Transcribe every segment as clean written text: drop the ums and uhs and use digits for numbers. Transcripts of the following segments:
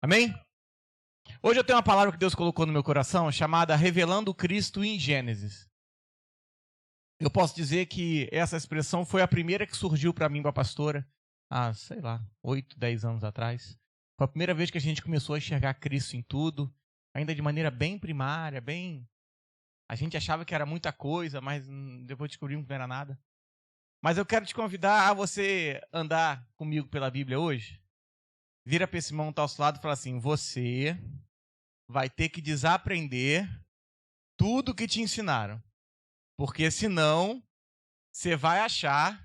Amém? Hoje eu tenho uma palavra que Deus colocou no meu coração chamada Revelando Cristo em Gênesis. Eu posso dizer que essa expressão foi a primeira que surgiu para mim, para a pastora, há, 8, 10 anos atrás. Foi a primeira vez que a gente começou a enxergar Cristo em tudo, ainda de maneira bem primária, bem... A gente achava que era muita coisa, mas depois descobrimos que não era nada. Mas eu quero te convidar a você andar comigo pela Bíblia hoje. Vira para esse irmão que está ao seu lado e fala assim: você vai ter que desaprender tudo que te ensinaram. Porque senão, você vai achar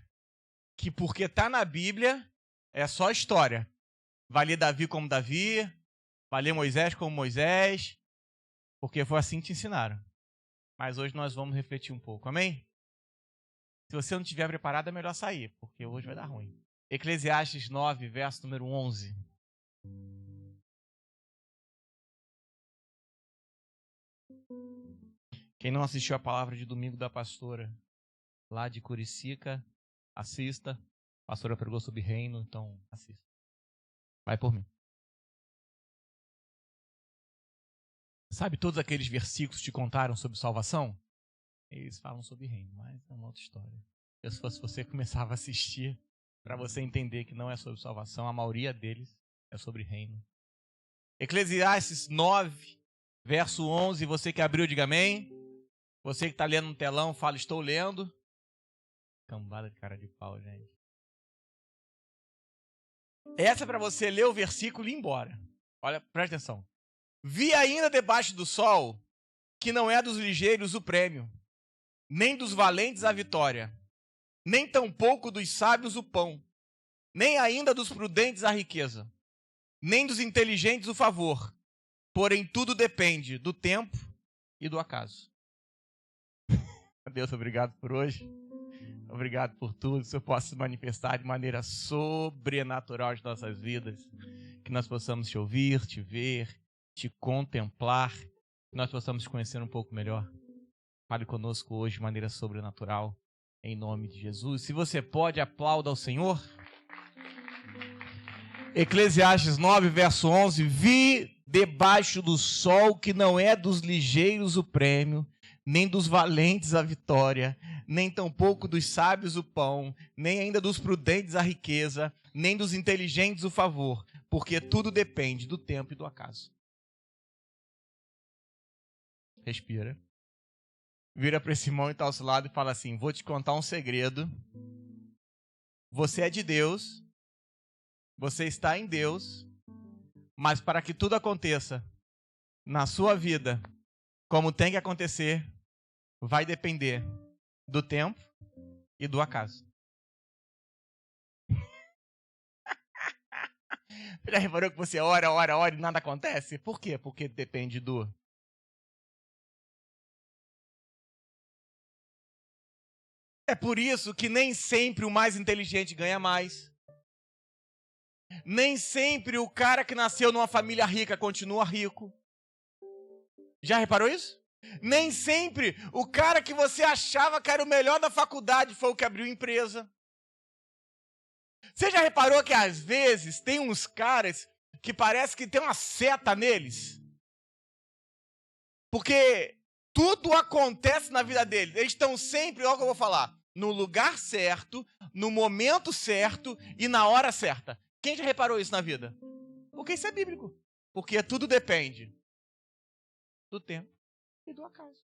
que porque está na Bíblia é só história. Vai ler Davi como Davi, vai ler Moisés como Moisés, porque foi assim que te ensinaram. Mas hoje nós vamos refletir um pouco, amém? Se você não estiver preparado, é melhor sair, porque hoje vai dar ruim. Eclesiastes 9, verso número 11. Quem não assistiu a palavra de domingo da pastora, lá de Curicica, assista. A pastora pregou sobre reino, então assista. Vai por mim. Sabe todos aqueles versículos que te contaram sobre salvação? Eles falam sobre reino, mas é uma outra história. Se fosse você, começava a assistir para você entender que não é sobre salvação. A maioria deles é sobre reino. Eclesiastes 9, verso 11. Você que abriu, diga amém. Você que está lendo no telão, fala, estou lendo. Cambada de cara de pau, gente. Essa é para você ler o versículo e ir embora. Olha, presta atenção. Vi ainda debaixo do sol que não é dos ligeiros o prêmio, nem dos valentes a vitória, nem tampouco dos sábios o pão, nem ainda dos prudentes a riqueza, nem dos inteligentes o favor, porém tudo depende do tempo e do acaso. Deus, obrigado por hoje. Obrigado por tudo. Que o Senhor possa se manifestar de maneira sobrenatural em nossas vidas. Que nós possamos te ouvir, te ver, te contemplar. Que nós possamos te conhecer um pouco melhor. Fale conosco hoje de maneira sobrenatural. Em nome de Jesus. Se você pode, aplauda ao Senhor. Eclesiastes 9, verso 11. Vi debaixo do sol que não é dos ligeiros o prêmio, nem dos valentes a vitória, nem tampouco dos sábios o pão, nem ainda dos prudentes a riqueza, nem dos inteligentes o favor, porque tudo depende do tempo e do acaso. Respira. Vira para esse irmão que está ao seu lado e fala assim: vou te contar um segredo. Você é de Deus, você está em Deus, mas para que tudo aconteça na sua vida, como tem que acontecer, vai depender do tempo e do acaso. Já reparou que você ora e nada acontece? Por quê? Porque depende do... É por isso que nem sempre o mais inteligente ganha mais. Nem sempre o cara que nasceu numa família rica continua rico. Já reparou isso? Nem sempre o cara que você achava que era o melhor da faculdade foi o que abriu empresa. Você já reparou que às vezes tem uns caras que parece que tem uma seta neles? Porque tudo acontece na vida deles. Eles estão sempre, olha o que eu vou falar, no lugar certo, no momento certo e na hora certa. Quem já reparou isso na vida? Porque isso é bíblico. Porque tudo depende do tempo e do acaso.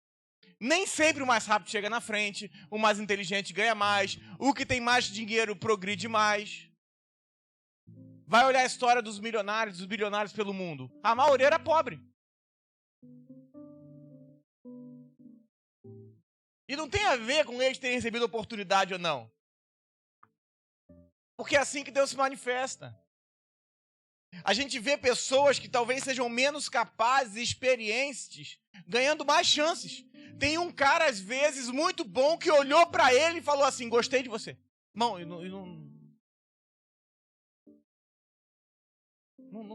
Nem sempre o mais rápido chega na frente, o mais inteligente ganha mais, o que tem mais dinheiro progride mais. Vai olhar a história dos milionários, dos bilionários pelo mundo. A maioria era pobre. E não tem a ver com eles terem recebido oportunidade ou não. Porque é assim que Deus se manifesta. A gente vê pessoas que talvez sejam menos capazes e experientes ganhando mais chances. Tem um cara, às vezes, muito bom que olhou para ele e falou assim: gostei de você. Não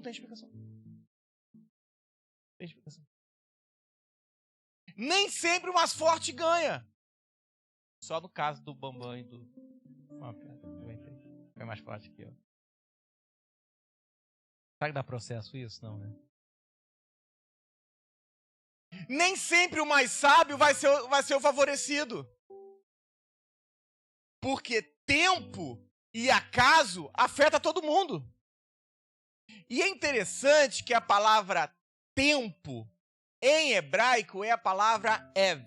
tem explicação. Não tem explicação. Nem sempre o mais forte ganha. Só no caso do Bambam e do... É mais forte que eu. Será que dá processo isso? Não, né? Nem sempre o mais sábio vai ser o favorecido. Porque tempo e acaso afeta todo mundo. E é interessante que a palavra tempo, em hebraico, é a palavra ev.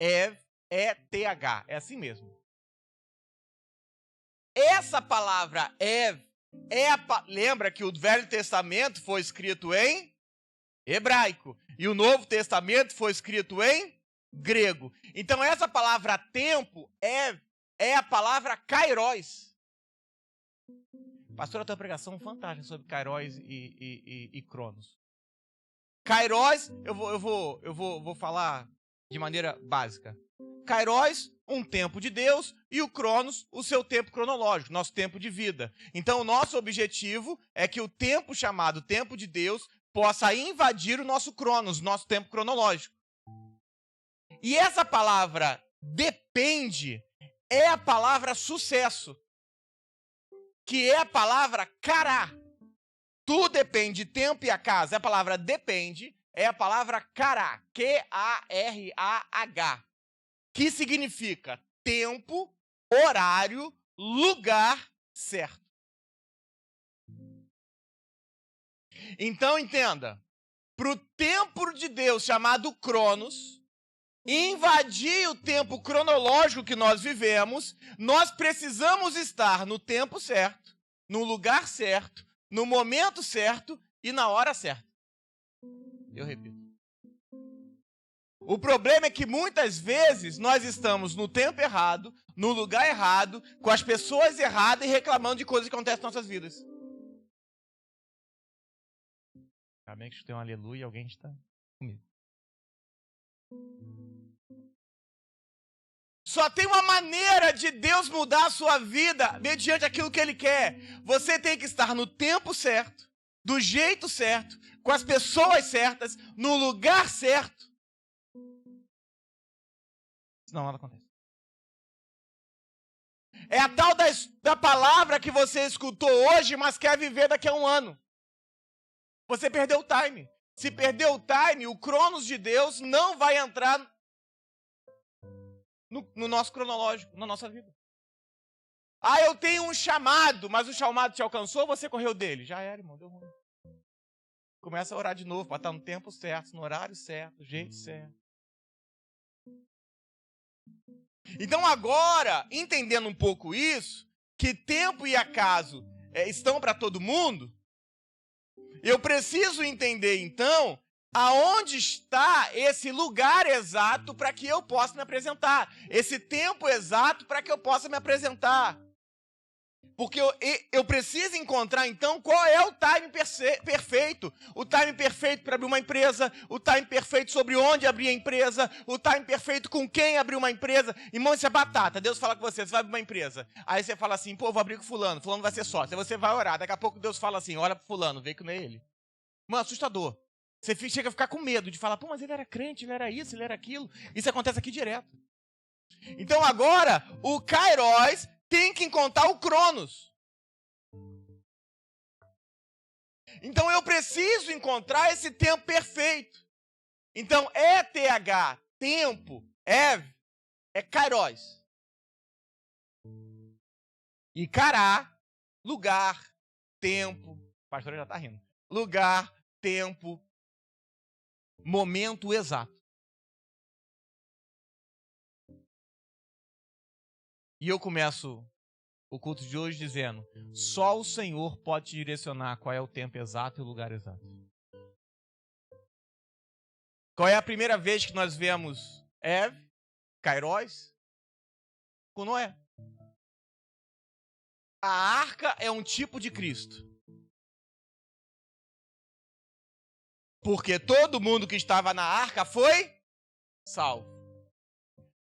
Ev, E-T-H. É assim mesmo. Essa palavra ev lembra que o Velho Testamento foi escrito em hebraico e o Novo Testamento foi escrito em grego. Então essa palavra tempo é a palavra kairos. Pastor, eu tenho uma pregação fantástica sobre kairos e cronos. Kairos, eu vou falar de maneira básica. Kairos, um tempo de Deus, e o Cronos, o seu tempo cronológico, nosso tempo de vida. Então, o nosso objetivo é que o tempo chamado tempo de Deus possa invadir o nosso Cronos, nosso tempo cronológico. E essa palavra depende é a palavra sucesso, que é a palavra cará. Tudo depende de tempo e acaso. A palavra depende é a palavra cará, Q-A-R-A-H, que significa tempo, horário, lugar certo. Então entenda, para o tempo de Deus chamado Cronos invadir o tempo cronológico que nós vivemos, nós precisamos estar no tempo certo, no lugar certo, no momento certo e na hora certa. Eu repito. O problema é que muitas vezes nós estamos no tempo errado, no lugar errado, com as pessoas erradas e reclamando de coisas que acontecem nas nossas vidas. Amém que tem um aleluia e alguém está comigo. Só tem uma maneira de Deus mudar a sua vida mediante aquilo que Ele quer. Você tem que estar no tempo certo, do jeito certo, com as pessoas certas, no lugar certo. Senão nada acontece. É a tal da palavra que você escutou hoje, mas quer viver daqui a um ano. Você perdeu o time. Se perdeu o time, o Cronos de Deus não vai entrar no nosso cronológico, na nossa vida. Ah, eu tenho um chamado, mas o chamado te alcançou, você correu dele. Já era, irmão, deu ruim. Começa a orar de novo, para estar no tempo certo, no horário certo, do jeito certo. Então agora, entendendo um pouco isso, que tempo e acaso estão para todo mundo, eu preciso entender então aonde está esse lugar exato para que eu possa me apresentar, esse tempo exato para que eu possa me apresentar. Porque eu preciso encontrar, então, qual é o time perfeito. O time perfeito para abrir uma empresa, o time perfeito sobre onde abrir a empresa, o time perfeito com quem abrir uma empresa. Irmão, isso é batata. Deus fala com você, você vai abrir uma empresa. Aí você fala assim, pô, vou abrir com fulano vai ser sócio. Aí você vai orar, daqui a pouco Deus fala assim, olha pro fulano, vê que não é ele. Mano, assustador. Você chega a ficar com medo de falar, pô, mas ele era crente, ele era isso, ele era aquilo. Isso acontece aqui direto. Então agora, o Kairos tem que encontrar o Cronos. Então eu preciso encontrar esse tempo perfeito. Então ETH, tempo, é Kairos. E Cará, lugar, tempo. O pastor já está rindo. Lugar, tempo, momento exato. E eu começo o culto de hoje dizendo, só o Senhor pode te direcionar qual é o tempo exato e o lugar exato. Qual é a primeira vez que nós vemos Kairos, com Noé? A arca é um tipo de Cristo. Porque todo mundo que estava na arca foi salvo.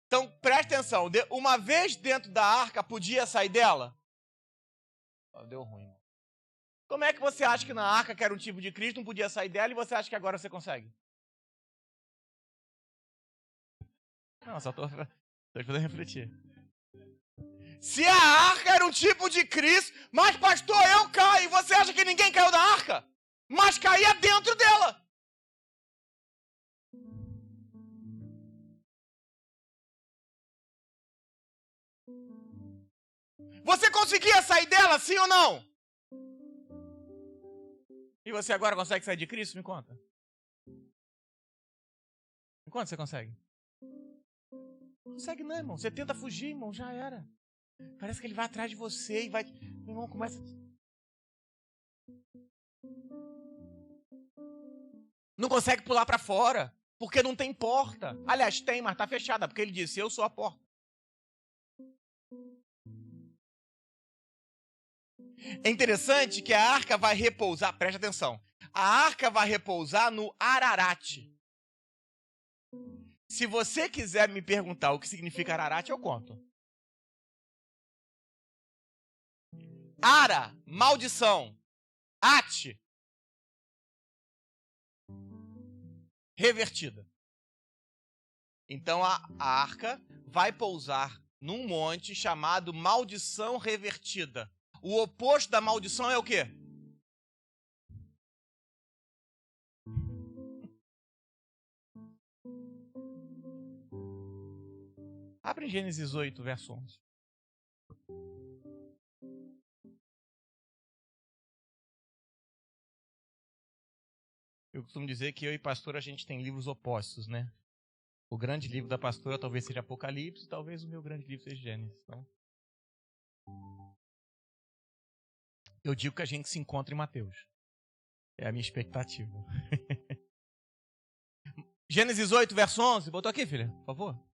Então, preste atenção. Uma vez dentro da arca, podia sair dela? Deu ruim. Como é que você acha que na arca, que era um tipo de Cristo, não podia sair dela e você acha que agora você consegue? Não, só estou fazendo refletir. Se a arca era um tipo de Cristo, mas pastor, eu caio. Você acha que ninguém caiu da arca? Mas caía dentro dela. Você conseguia sair dela, sim ou não? E você agora consegue sair de Cristo? Me conta. Me conta, você consegue? Não consegue não, irmão. Você tenta fugir, irmão, já era. Parece que ele vai atrás de você e vai... Meu irmão, começa... Não consegue pular para fora, porque não tem porta. Aliás, tem, mas está fechada, porque ele disse, eu sou a porta. É interessante que a arca vai repousar, preste atenção, a arca vai repousar no Ararat. Se você quiser me perguntar o que significa Ararat, eu conto. Ara, maldição. At, revertida. Então a arca vai pousar num monte chamado maldição revertida. O oposto da maldição é o quê? Abre Gênesis 8, verso 11. Eu costumo dizer que eu e pastor a gente tem livros opostos, né? O grande livro da pastora talvez seja Apocalipse, talvez o meu grande livro seja Gênesis. Então, eu digo que a gente se encontra em Mateus. É a minha expectativa. Gênesis 8, verso 11. Botou aqui, filha, por favor.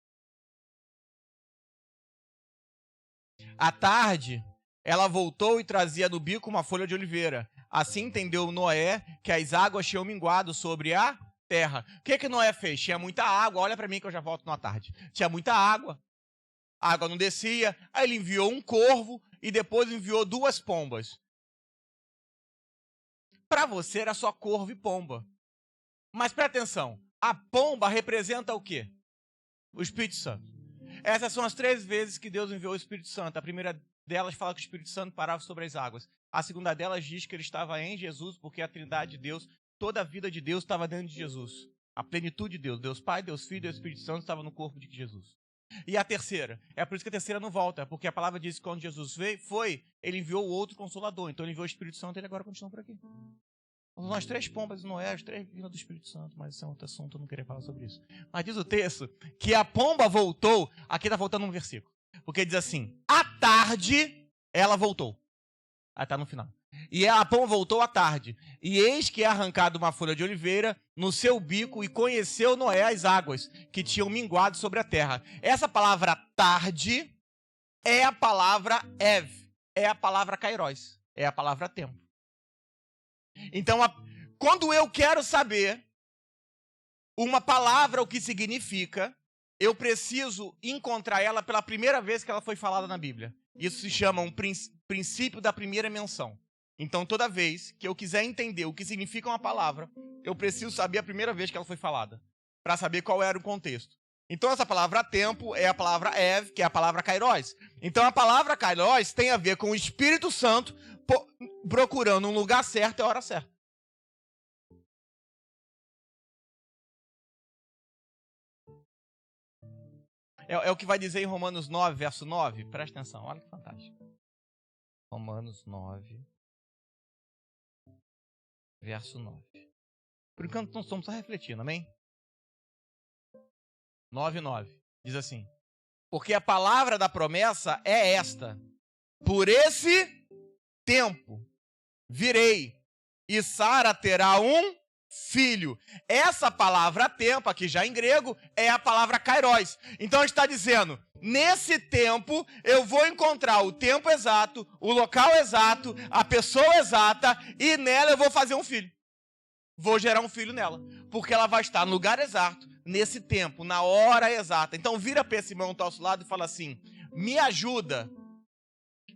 À tarde, ela voltou e trazia no bico uma folha de oliveira. Assim entendeu Noé que as águas tinham minguado sobre a terra. O que Noé fez? Tinha muita água. Olha para mim que eu já volto na tarde. Tinha muita água. A água não descia. Aí ele enviou um corvo e depois enviou 2 pombas. Para você era só corvo e pomba. Mas presta atenção. A pomba representa o quê? O Espírito Santo. Essas são as 3 vezes que Deus enviou o Espírito Santo. A primeira delas fala que o Espírito Santo parava sobre as águas. A segunda delas diz que ele estava em Jesus, porque a Trindade de Deus, toda a vida de Deus estava dentro de Jesus. A plenitude de Deus, Deus Pai, Deus Filho e Deus Espírito Santo estava no corpo de Jesus. E a terceira, é por isso que a terceira não volta, porque a palavra diz que quando Jesus veio, ele enviou o outro Consolador. Então ele enviou o Espírito Santo e ele agora continua por aqui. Nós 3 pombas, Noé, as 3 vindas do Espírito Santo, mas esse é outro assunto, eu não queria falar sobre isso. Mas diz o texto que a pomba voltou, aqui está voltando um versículo, porque diz assim, à tarde ela voltou. Aí está no final. E a pomba voltou à tarde, e eis que é arrancada uma folha de oliveira no seu bico, e conheceu Noé as águas que tinham minguado sobre a terra. Essa palavra tarde é a palavra ev, é a palavra kairos, é a palavra tempo. Então, quando eu quero saber uma palavra, o que significa, eu preciso encontrar ela pela primeira vez que ela foi falada na Bíblia. Isso se chama um princípio da primeira menção. Então, toda vez que eu quiser entender o que significa uma palavra, eu preciso saber a primeira vez que ela foi falada, para saber qual era o contexto. Então, essa palavra tempo é a palavra ev, que é a palavra kairos. Então, a palavra kairos tem a ver com o Espírito Santo procurando um lugar certo e a hora certa. É o que vai dizer em Romanos 9, verso 9. Presta atenção, olha que fantástico. Romanos 9, verso 9. Por enquanto, nós estamos só refletindo, amém? 9:9. Diz assim, porque a palavra da promessa é esta, por esse tempo virei, e Sara terá um filho. Essa palavra tempo, aqui já em grego, é a palavra kairos. Então está dizendo, nesse tempo eu vou encontrar o tempo exato, o local exato, a pessoa exata, e nela eu vou fazer um filho. Vou gerar um filho nela, porque ela vai estar no lugar exato, nesse tempo, na hora exata. Então vira para esse irmão que está ao seu lado e fala assim, me ajuda,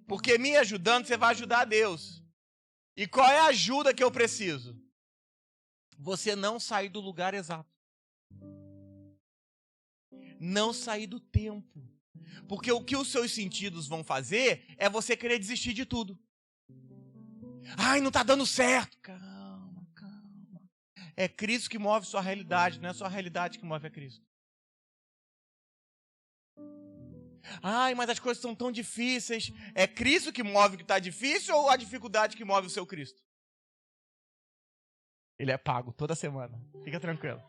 porque me ajudando você vai ajudar a Deus. E qual é a ajuda que eu preciso? Você não sair do lugar exato. Não sair do tempo. Porque o que os seus sentidos vão fazer é você querer desistir de tudo. Ai, não tá dando certo. Calma, calma. É Cristo que move sua realidade, não é sua realidade que move a Cristo. Ai, mas as coisas são tão difíceis. É Cristo que move o que está difícil ou a dificuldade que move o seu Cristo? Ele é pago toda semana. Fica tranquilo.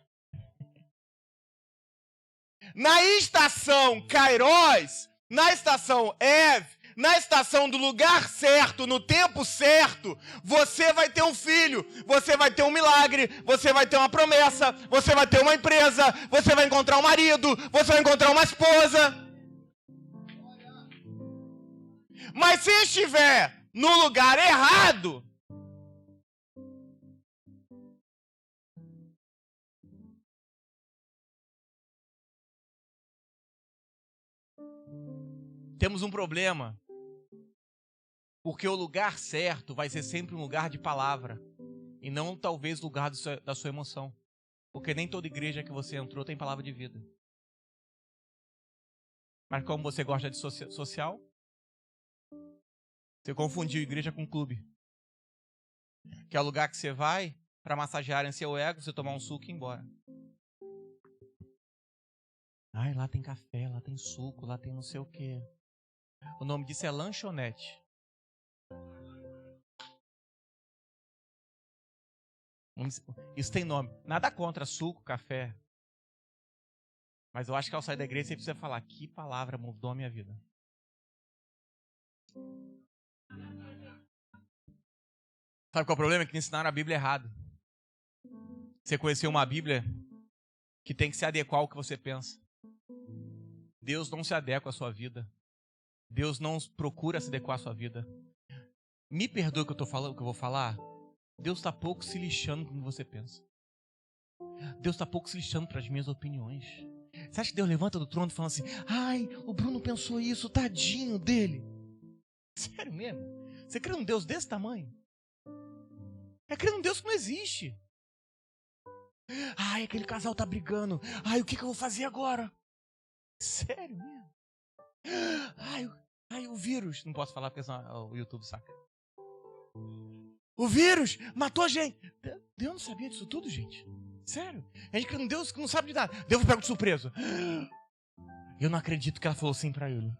Na estação Kairos, na estação Ev, na estação do lugar certo, no tempo certo, você vai ter um filho, você vai ter um milagre, você vai ter uma promessa, você vai ter uma empresa, você vai encontrar um marido, você vai encontrar uma esposa. Mas se estiver no lugar errado, temos um problema. Porque o lugar certo vai ser sempre um lugar de palavra. E não talvez lugar da sua emoção. Porque nem toda igreja que você entrou tem palavra de vida. Mas como você gosta de social, você confundiu igreja com clube. Que é o lugar que você vai para massagearem seu ego, você tomar um suco e ir embora. Ai, lá tem café, lá tem suco, lá tem não sei o quê. O nome disso é lanchonete. Isso tem nome. Nada contra suco, café. Mas eu acho que ao sair da igreja você precisa falar: que palavra mudou a minha vida. Sabe qual é o problema? É que ensinaram a Bíblia errado. Você conheceu uma Bíblia que tem que se adequar ao que você pensa. Deus não se adequa à sua vida. Deus não procura se adequar à sua vida. Me perdoe o que eu estou falando, o que eu vou falar. Deus está pouco se lixando com o que você pensa. Deus está pouco se lixando para as minhas opiniões. Você acha que Deus levanta do trono e fala assim: ai, o Bruno pensou isso, tadinho dele. Sério mesmo? Você crê num Deus desse tamanho? É crer num Deus que não existe. Ai, aquele casal tá brigando. Ai, o que eu vou fazer agora? Sério mesmo? Ai, o vírus. Não posso falar porque senão o YouTube saca. O vírus matou a gente. Deus não sabia disso tudo, gente. Sério. A gente crê num Deus que não sabe de nada. Deus pega de surpresa. Eu não acredito que ela falou assim pra ele.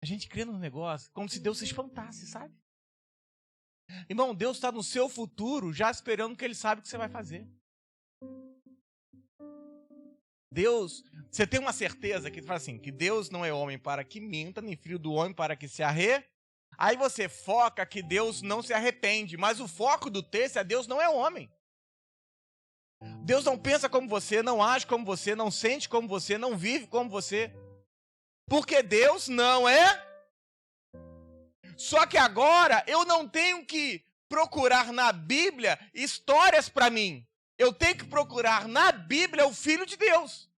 A gente crê num negócio como se Deus se espantasse, sabe? Irmão, Deus está no seu futuro já esperando que Ele sabe o que você vai fazer. Deus, você tem uma certeza que fala assim, que Deus não é homem para que minta, nem filho do homem para que se arre. Aí você foca que Deus não se arrepende, mas o foco do texto é: Deus não é homem. Deus não pensa como você, não age como você, não sente como você, não vive como você. Porque Deus não é. Só que agora eu não tenho que procurar na Bíblia histórias para mim. Eu tenho que procurar na Bíblia o Filho de Deus.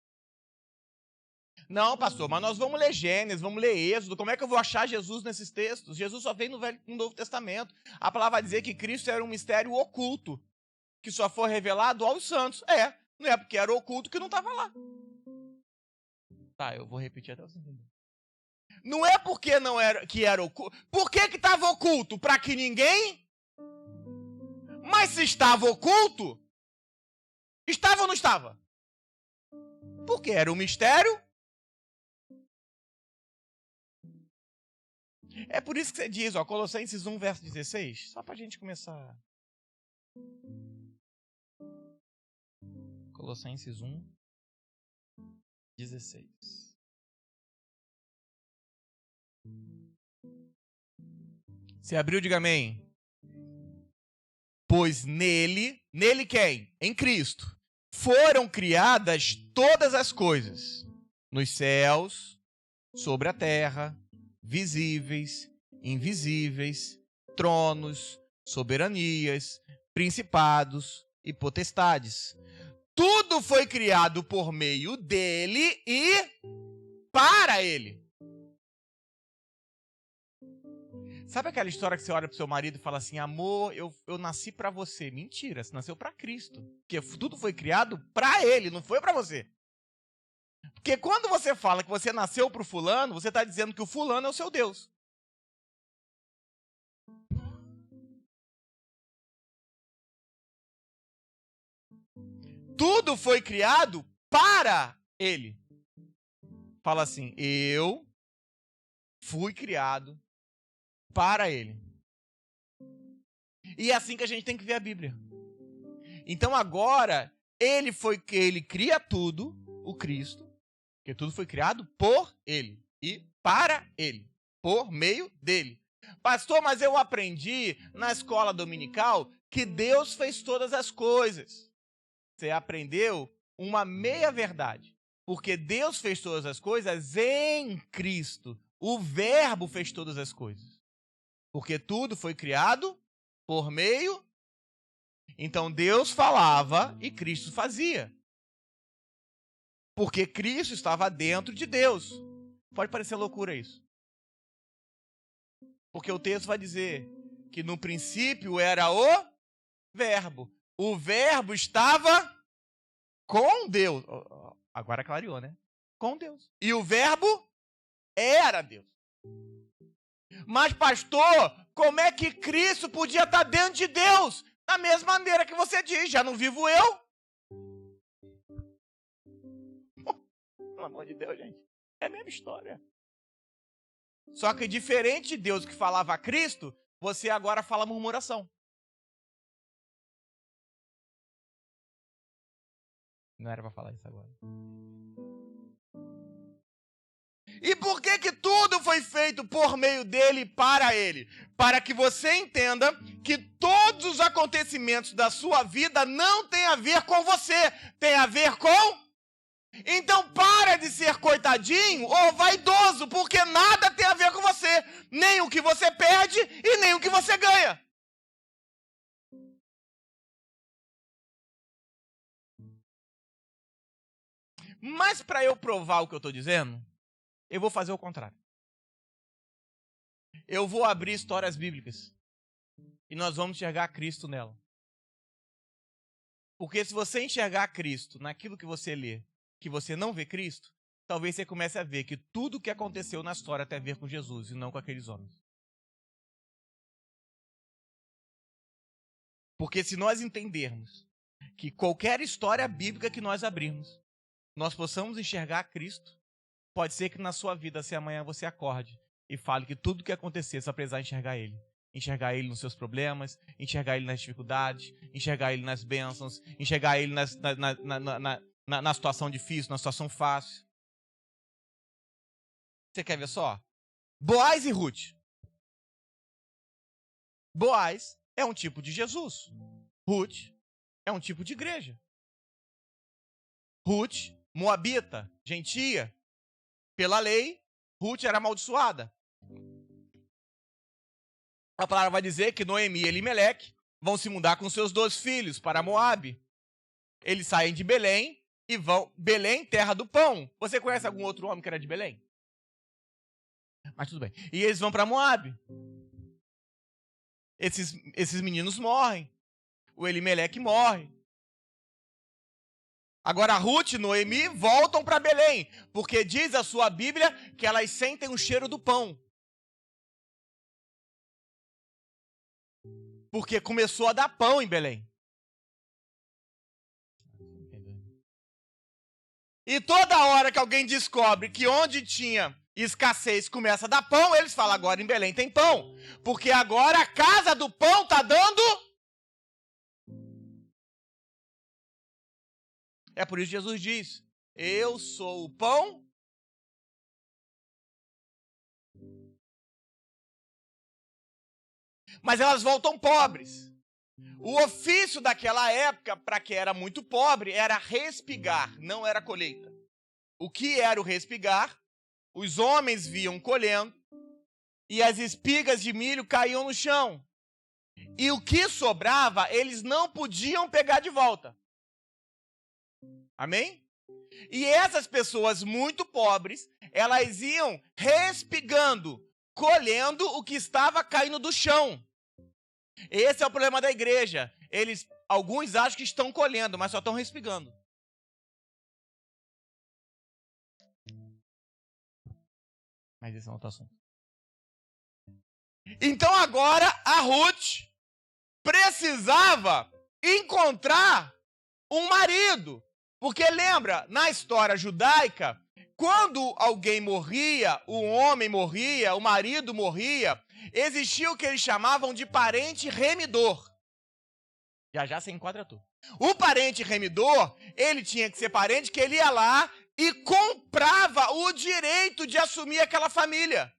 Não, pastor, mas nós vamos ler Gênesis, vamos ler Êxodo. Como é que eu vou achar Jesus nesses textos? Jesus só veio no Novo Testamento. A palavra vai dizer que Cristo era um mistério oculto, que só foi revelado aos santos. Não é porque era oculto que não estava lá. Tá, eu vou repetir até você entender. Não é porque não era que era oculto. Por que estava oculto? Para que ninguém... Mas se estava oculto, estava ou não estava? Porque era um mistério. É por isso que você diz, Colossenses 1, verso 16. Só para a gente começar. Colossenses 1, 16. Se abriu, diga amém. Pois nele quem? Em Cristo, foram criadas todas as coisas, nos céus, sobre a terra, visíveis, invisíveis, tronos, soberanias, principados e potestades. Tudo foi criado por meio dele e para ele. Sabe aquela história que você olha pro seu marido e fala assim, amor, eu nasci pra você. Mentira, você nasceu pra Cristo. Porque tudo foi criado pra Ele, não foi pra você. Porque quando você fala que você nasceu pro fulano, você está dizendo que o fulano é o seu Deus. Tudo foi criado para Ele. Fala assim, eu fui criado para Ele. E é assim que a gente tem que ver a Bíblia. Então agora, Ele cria tudo, o Cristo, porque tudo foi criado por Ele e para Ele, por meio dele. Pastor, mas eu aprendi na escola dominical que Deus fez todas as coisas. Você aprendeu uma meia-verdade, porque Deus fez todas as coisas em Cristo. O Verbo fez todas as coisas. Porque tudo foi criado por meio. Então Deus falava e Cristo fazia. Porque Cristo estava dentro de Deus. Pode parecer loucura isso. Porque o texto vai dizer que no princípio era o Verbo. O Verbo estava com Deus. Agora clareou, né? Com Deus. E o Verbo era Deus. Mas, pastor, como é que Cristo podia estar dentro de Deus? Da mesma maneira que você diz, já não vivo eu? Pelo amor de Deus, gente. É a mesma história. Só que diferente de Deus que falava a Cristo, você agora fala murmuração. Não era para falar isso agora. E por que tudo foi feito por meio dele e para ele? Para que você entenda que todos os acontecimentos da sua vida não têm a ver com você, tem a ver com... Então para de ser coitadinho ou vaidoso, porque nada tem a ver com você. Nem o que você perde e nem o que você ganha. Mas para eu provar o que eu estou dizendo, eu vou fazer o contrário. Eu vou abrir histórias bíblicas e nós vamos enxergar Cristo nela. Porque se você enxergar Cristo naquilo que você lê, que você não vê Cristo, talvez você comece a ver que tudo o que aconteceu na história tem a ver com Jesus e não com aqueles homens. Porque se nós entendermos que qualquer história bíblica que nós abrirmos, nós possamos enxergar Cristo, pode ser que na sua vida, se amanhã você acorde e fale que tudo o que acontecer, você vai precisar enxergar Ele. Enxergar Ele nos seus problemas, enxergar Ele nas dificuldades, enxergar Ele nas bênçãos, enxergar Ele na situação difícil, na situação fácil. Você quer ver só? Boaz e Ruth. Boaz é um tipo de Jesus. Ruth é um tipo de igreja. Ruth, moabita, gentia. Pela lei, Ruth era amaldiçoada. A palavra vai dizer que Noemi e Elimeleque vão se mudar com seus 2 filhos para Moabe. Eles saem de Belém e vão... Belém, terra do pão. Você conhece algum outro homem que era de Belém? Mas tudo bem. E eles vão para Moabe. Esses meninos morrem. O Elimeleque morre. Agora Ruth e Noemi voltam para Belém, porque diz a sua Bíblia que elas sentem o cheiro do pão. Porque começou a dar pão em Belém. E toda hora que alguém descobre que onde tinha escassez começa a dar pão, eles falam, agora em Belém tem pão. Porque agora a casa do pão está dando... É por isso que Jesus diz, eu sou o pão. Mas elas voltam pobres. O ofício daquela época, para quem era muito pobre, era respigar, não era colheita. O que era o respigar? Os homens viam colhendo e as espigas de milho caíam no chão. E o que sobrava, eles não podiam pegar de volta. Amém? E essas pessoas muito pobres, elas iam respigando colhendo o que estava caindo do chão. Esse é o problema da igreja. Alguns acham que estão colhendo, mas só estão respingando. Mas esse é outro assunto. Então agora a Ruth precisava encontrar um marido. Porque lembra, na história judaica, quando alguém morria, o homem morria, o marido morria, existia o que eles chamavam de parente remidor. Já você enquadra tudo. O parente remidor, ele tinha que ser parente que ele ia lá e comprava o direito de assumir aquela família.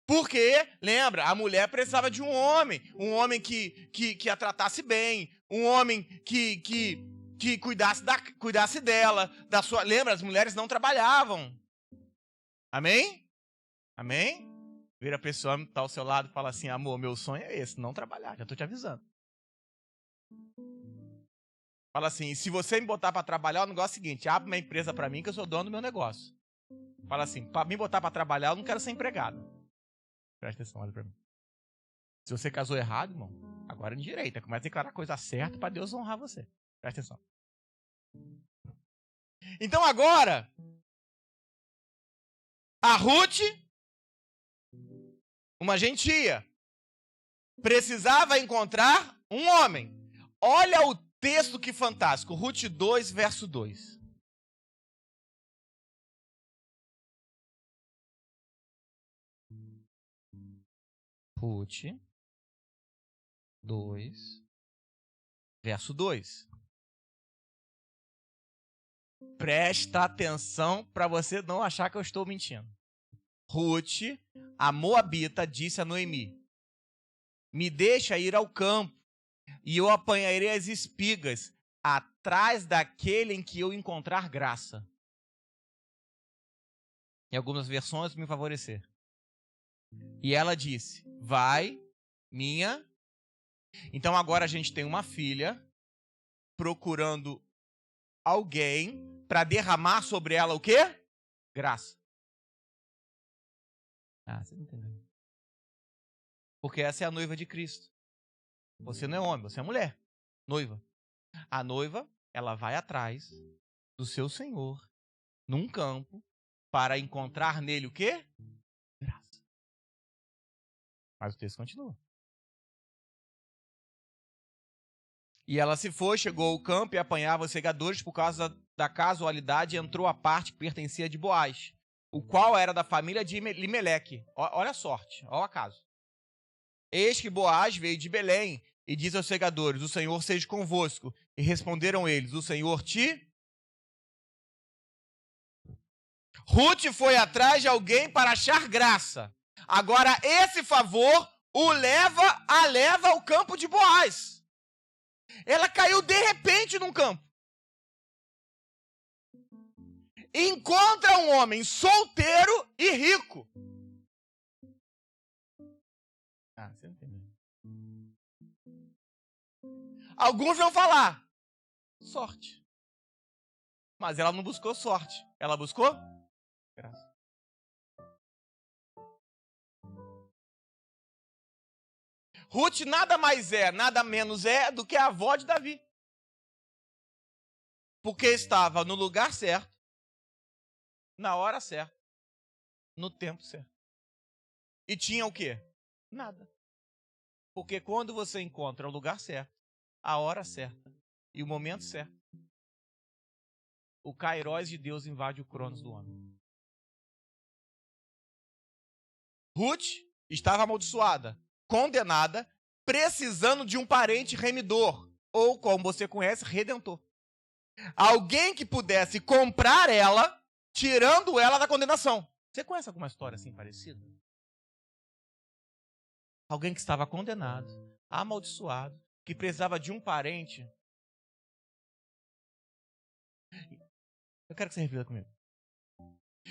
Porque, lembra, a mulher precisava de um homem que a tratasse bem, um homem que cuidasse dela, da sua. Lembra, as mulheres não trabalhavam. Amém? Amém? Vira a pessoa que está ao seu lado e fala assim, amor, meu sonho é esse, não trabalhar, já estou te avisando. Fala assim, se você me botar para trabalhar, o negócio é o seguinte, abre uma empresa para mim que eu sou dono do meu negócio. Fala assim, para me botar para trabalhar, eu não quero ser empregado. Presta atenção, olha para mim. Se você casou errado, irmão, agora é de direita, começa a declarar a coisa certa para Deus honrar você. Presta atenção. Então agora, a Ruth, uma gentia, precisava encontrar um homem. Olha o texto que fantástico, Ruth 2, verso 2. Ruth 2, verso 2. Presta atenção para você não achar que eu estou mentindo. Ruth, a moabita, disse a Noemi, me deixa ir ao campo e eu apanharei as espigas atrás daquele em que eu encontrar graça. Em algumas versões, me favorecer. E ela disse, vai, minha. Então agora a gente tem uma filha procurando alguém para derramar sobre ela o quê? Graça. Ah, você não entendeu. Porque essa é a noiva de Cristo. Você não é homem, você é mulher. Noiva. A noiva, ela vai atrás do seu Senhor num campo para encontrar nele o quê? Graça. Mas o texto continua. E ela se foi, chegou ao campo e apanhava os segadores por causa da casualidade, entrou a parte que pertencia de Boaz, o qual era da família de Limeleque. Olha a sorte, olha o acaso. Eis que Boaz veio de Belém e diz aos segadores, o Senhor seja convosco. E responderam eles, o Senhor te... Ruth foi atrás de alguém para achar graça. Agora esse favor o leva ao campo de Boaz. Ela caiu de repente num campo. Encontra um homem solteiro e rico. Ah, você não entendeu. Alguns vão falar, sorte. Mas ela não buscou sorte. Ela buscou graça. Ruth nada mais é, nada menos é do que a avó de Davi. Porque estava no lugar certo, na hora certa, no tempo certo. E tinha o quê? Nada. Porque quando você encontra o lugar certo, a hora certa e o momento certo, o Kairos de Deus invade o Cronos do homem. Ruth estava amaldiçoada, condenada, precisando de um parente remidor, ou, como você conhece, redentor. Alguém que pudesse comprar ela, tirando ela da condenação. Você conhece alguma história assim parecida? Alguém que estava condenado, amaldiçoado, que precisava de um parente. Eu quero que você reflita comigo.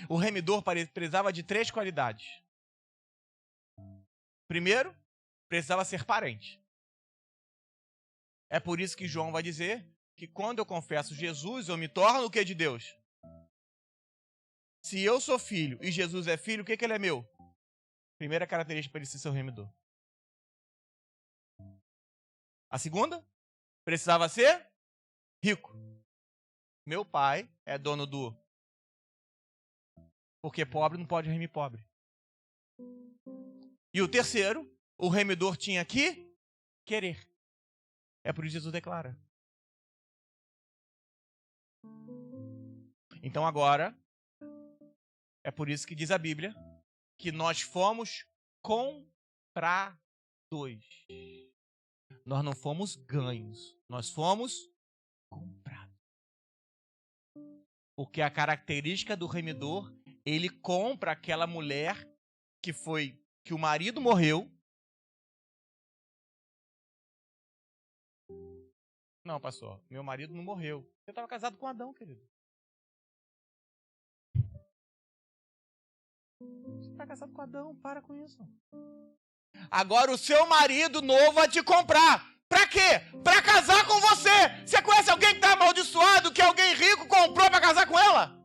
O remidor precisava de 3 qualidades. Primeiro, precisava ser parente. É por isso que João vai dizer que quando eu confesso Jesus, eu me torno o que de Deus? Se eu sou filho e Jesus é filho, o que ele é meu? Primeira característica para ele ser seu remidor. A segunda, precisava ser rico. Meu pai é dono do... Porque pobre não pode remir pobre. E o terceiro, o remidor tinha que querer. É por isso que Jesus declara. Então agora, é por isso que diz a Bíblia que nós fomos comprados. Nós não fomos ganhos, nós fomos comprados. Porque a característica do remidor, ele compra aquela mulher que o marido morreu. Não, pastor, meu marido não morreu. Você estava casado com Adão, querido. Você está casado com Adão, para com isso. Agora o seu marido novo vai te comprar. Pra quê? Pra casar com você. Você conhece alguém que tá amaldiçoado, que alguém rico comprou pra casar com ela?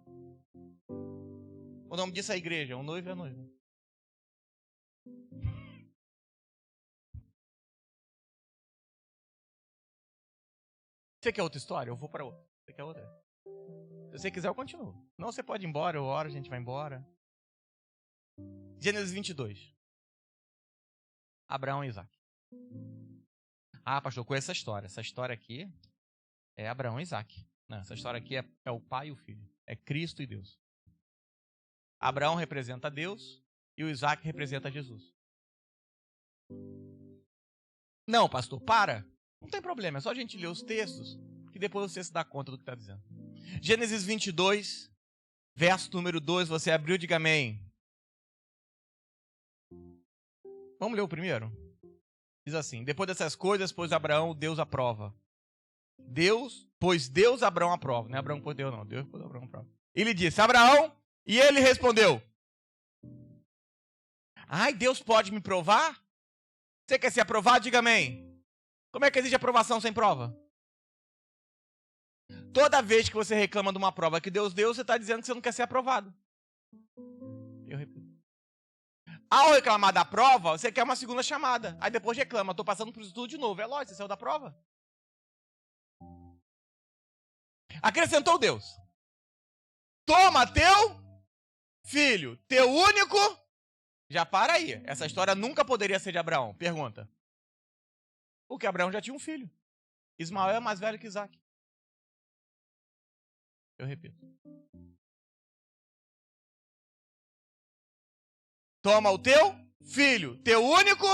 O nome disso é igreja, um noivo é a noiva. Você quer outra história? Eu vou para outra. Você quer outra? Se você quiser, eu continuo. Não, você pode ir embora, eu oro, a gente vai embora. Gênesis 22. Abraão e Isaac. Ah, pastor, eu conheço essa história. Essa história aqui é Abraão e Isaac. Não, essa história aqui é o pai e o filho. É Cristo e Deus. Abraão representa Deus e o Isaac representa Jesus. Não, pastor, para. Não tem problema, é só a gente ler os textos, que depois você se dá conta do que está dizendo. Gênesis 22, verso número 2, você abriu, diga amém. Vamos ler o primeiro? Diz assim: depois dessas coisas, pôs Abraão Deus à prova. Pois Deus Abraão à prova. Não é Abraão pôs Deus, não. Deus pôs Abraão à prova. Ele disse: Abraão, e ele respondeu: ai, Deus pode me provar? Você quer ser aprovado? Diga amém. Como é que existe aprovação sem prova? Toda vez que você reclama de uma prova que Deus deu, você está dizendo que você não quer ser aprovado. Eu repito. Ao reclamar da prova, você quer uma segunda chamada. Aí depois reclama, estou passando por isso tudo de novo. É lógico, você saiu da prova. Acrescentou Deus: toma teu filho, teu único. Já para aí. Essa história nunca poderia ser de Abraão. Pergunta. Porque Abraão já tinha um filho. Ismael é mais velho que Isaac. Eu repito. Toma o teu filho, teu único.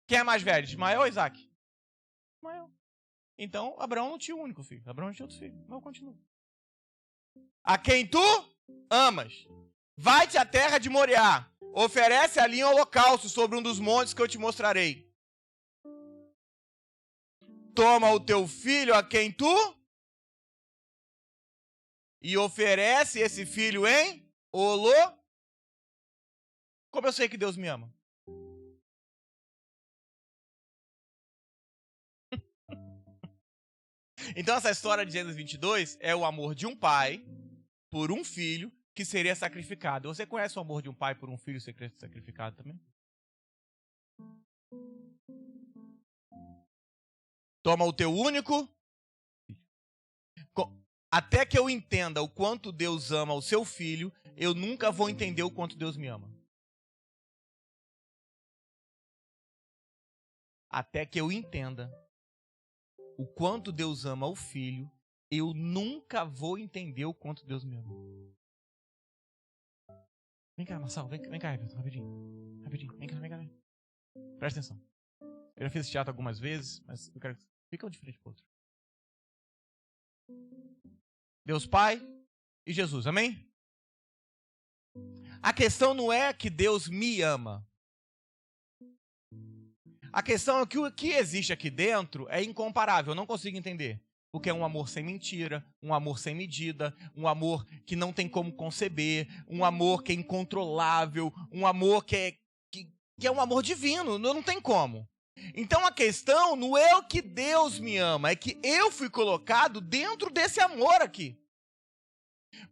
Quem é mais velho, Ismael ou Isaac? Ismael. Então, Abraão não tinha um único filho. Abraão tinha outro filho. Mas eu continuo. A quem tu amas, vai-te à terra de Moriá. Oferece ali um holocausto sobre um dos montes que eu te mostrarei. Toma o teu filho a quem tu e oferece esse filho em holocausto. Como eu sei que Deus me ama? Então essa história de Gênesis 22 é o amor de um pai por um filho que seria sacrificado. Você conhece o amor de um pai por um filho ser sacrificado também? Toma o teu único. Até que eu entenda o quanto Deus ama o seu filho, eu nunca vou entender o quanto Deus me ama. Até que eu entenda o quanto Deus ama o filho, eu nunca vou entender o quanto Deus me ama. Vem cá, Marcelo, vem cá, Everton, rapidinho. Rapidinho, vem cá. Presta atenção. Eu já fiz esse teatro algumas vezes, mas eu quero que fica um de frente pro outro. Deus Pai e Jesus, amém? A questão não é que Deus me ama. A questão é que o que existe aqui dentro é incomparável, eu não consigo entender. Porque é um amor sem mentira, um amor sem medida, um amor que não tem como conceber, um amor que é incontrolável, um amor que é um amor divino, não tem como. Então a questão não é o que Deus me ama, é que eu fui colocado dentro desse amor aqui.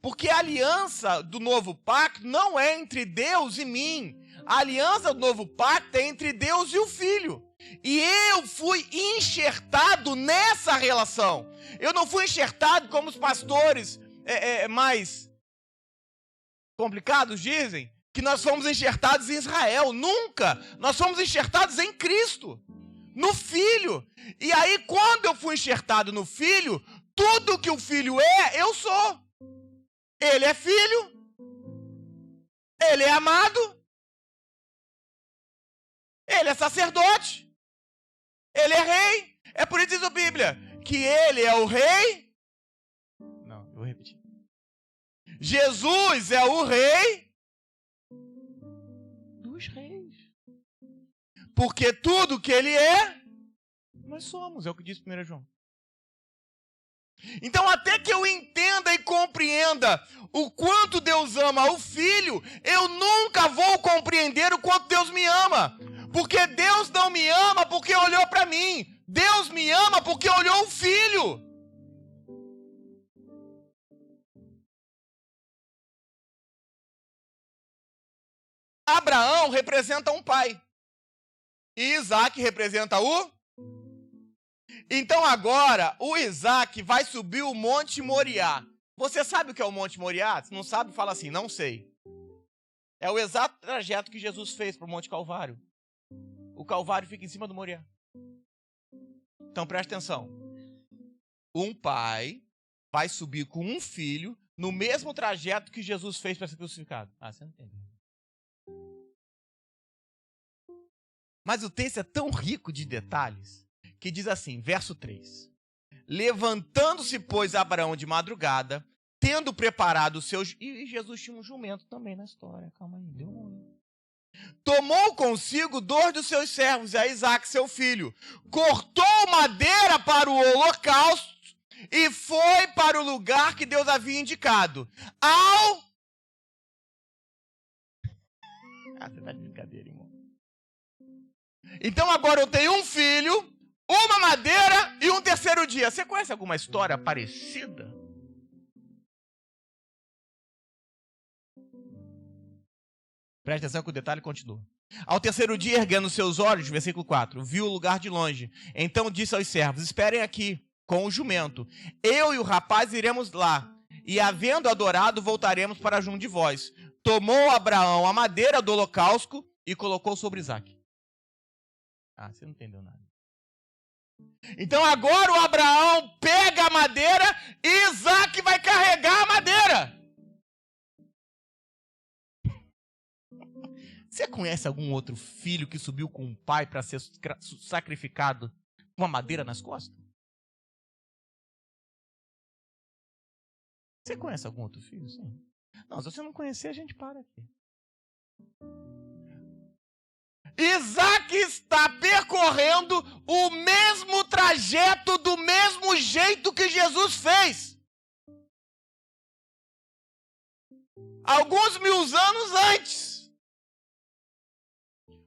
Porque a aliança do novo pacto não é entre Deus e mim. A aliança do novo pacto é entre Deus e o Filho. E eu fui enxertado nessa relação. Eu não fui enxertado como os pastores mais complicados dizem, que nós fomos enxertados em Israel. Nunca! Nós fomos enxertados em Cristo, no Filho. E aí, quando eu fui enxertado no Filho, tudo que o Filho é, eu sou. Ele é filho, ele é amado, ele é sacerdote, ele é rei. É por isso que diz a Bíblia que ele é o rei. Não, eu vou repetir. Jesus é o rei dos reis. Porque tudo que ele é, nós somos. É o que diz 1 João. Então, até que eu entenda e compreenda o quanto Deus ama o Filho, eu nunca vou compreender o quanto Deus me ama. Porque Deus não me ama porque olhou para mim. Deus me ama porque olhou o Filho. Abraão representa um pai. E Isaac representa o... Então agora, o Isaac vai subir o Monte Moriá. Você sabe o que é o Monte Moriá? Se não sabe, fala assim, não sei. É o exato trajeto que Jesus fez para o Monte Calvário. O Calvário fica em cima do Moriá. Então presta atenção. Um pai vai subir com um filho no mesmo trajeto que Jesus fez para ser crucificado. Ah, você não entendeu. Mas o texto é tão rico de detalhes que diz assim, verso 3. Levantando-se, pois, Abraão de madrugada, tendo preparado os seus... E Jesus tinha um jumento também na história. Calma aí, deu um... Tomou consigo 2 dos seus servos, a Isaac, seu filho. Cortou madeira para o holocausto e foi para o lugar que Deus havia indicado. Ah, você tá de brincadeira, irmão. Então agora eu tenho um filho, uma madeira e um terceiro dia. Você conhece alguma história parecida? Presta atenção que o detalhe continua. Ao terceiro dia, erguendo seus olhos, versículo 4, viu o lugar de longe. Então disse aos servos, esperem aqui, com o jumento. Eu e o rapaz iremos lá, e havendo adorado, voltaremos para junto de vós. Tomou Abraão a madeira do holocausto e colocou sobre Isaac. Ah, você não entendeu nada. Então agora o Abraão pega a madeira e Isaac vai carregar a madeira. Você conhece algum outro filho que subiu com um pai para ser sacrificado com uma madeira nas costas? Você conhece algum outro filho? Sim. Não, se você não conhecer, a gente para aqui. Isaac está percorrendo o mesmo trajeto do mesmo jeito que Jesus fez. Alguns 1000 anos antes.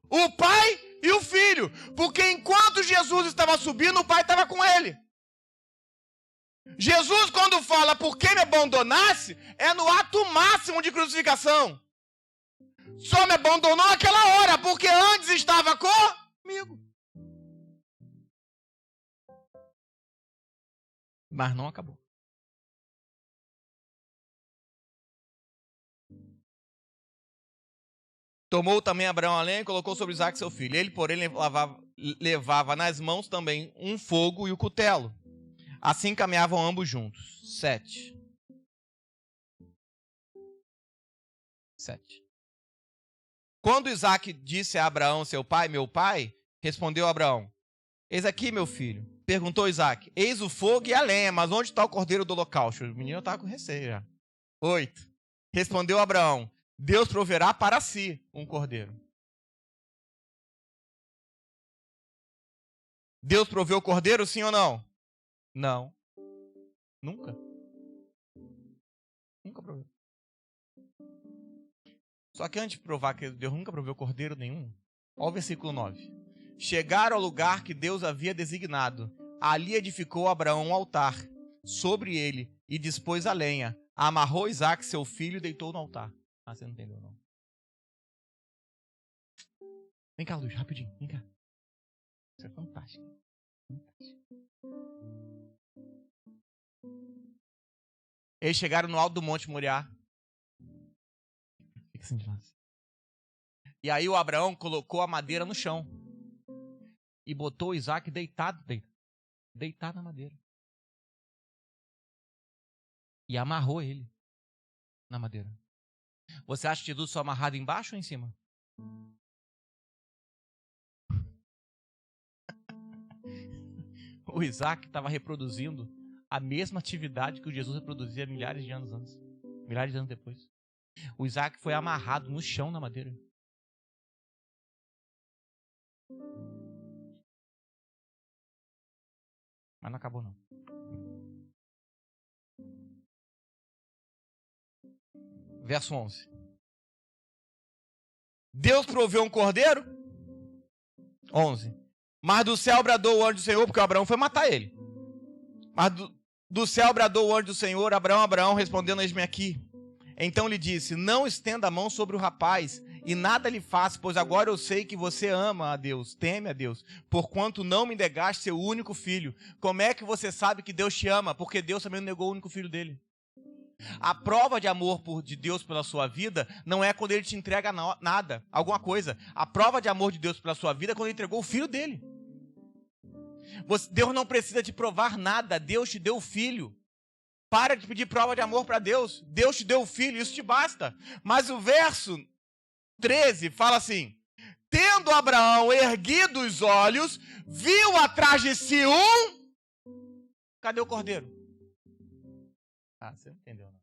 O pai e o filho. Porque enquanto Jesus estava subindo, o pai estava com ele. Jesus, quando fala por que me abandonasse, é no ato máximo de crucificação. Só me abandonou naquela hora, porque antes estava comigo. Mas não acabou. Tomou também Abraão a lenha e colocou sobre Isaac seu filho. Ele, porém, levava nas mãos também um fogo e o cutelo. Assim caminhavam ambos juntos. 7. Quando Isaac disse a Abraão, seu pai, meu pai, respondeu Abraão, eis aqui, meu filho. Perguntou Isaac, eis o fogo e a lenha, mas onde está o cordeiro do holocausto? O menino estava com receio já. 8. Respondeu Abraão, Deus proverá para si um cordeiro. Deus proveu o cordeiro, sim ou não? Não. Nunca. Nunca proveu. Só que antes de provar que Deus nunca proveu cordeiro nenhum, olha o versículo 9. Chegaram ao lugar que Deus havia designado. Ali edificou Abraão um altar sobre ele e dispôs a lenha, amarrou Isaac, seu filho, e deitou no altar. Ah, você não entendeu, não. Vem cá, Luz, rapidinho, vem cá. Isso é fantástico. Eles chegaram no alto do Monte Moriá. Fica assim de lado. E aí o Abraão colocou a madeira no chão. E botou Isaac deitado na madeira. E amarrou ele na madeira. Você acha que Jesus só amarrado embaixo ou em cima? O Isaac estava reproduzindo a mesma atividade que o Jesus reproduzia milhares de anos antes. Milhares de anos depois. O Isaac foi amarrado no chão na madeira. Mas não acabou, não. Verso 11. Deus proveu um cordeiro? 11. Mas do céu bradou o anjo do Senhor, porque o Abraão foi matar ele. Mas do céu bradou o anjo do Senhor, Abraão, respondendo, eis-me aqui. Então lhe disse, não estenda a mão sobre o rapaz, e nada lhe faça, pois agora eu sei que você ama a Deus, teme a Deus, porquanto não me negaste seu único filho. Como é que você sabe que Deus te ama? Porque Deus também não negou o único filho dele. A prova de amor de Deus pela sua vida não é quando ele te entrega nada, alguma coisa. A prova de amor de Deus pela sua vida é quando ele entregou o filho dele. Deus não precisa te provar nada, Deus te deu o filho. Para de pedir prova de amor para Deus. Deus te deu o filho, isso te basta. Mas o verso 13 fala assim: tendo Abraão erguido os olhos, viu atrás de si um... Cadê o cordeiro? Ah, você não entendeu, não.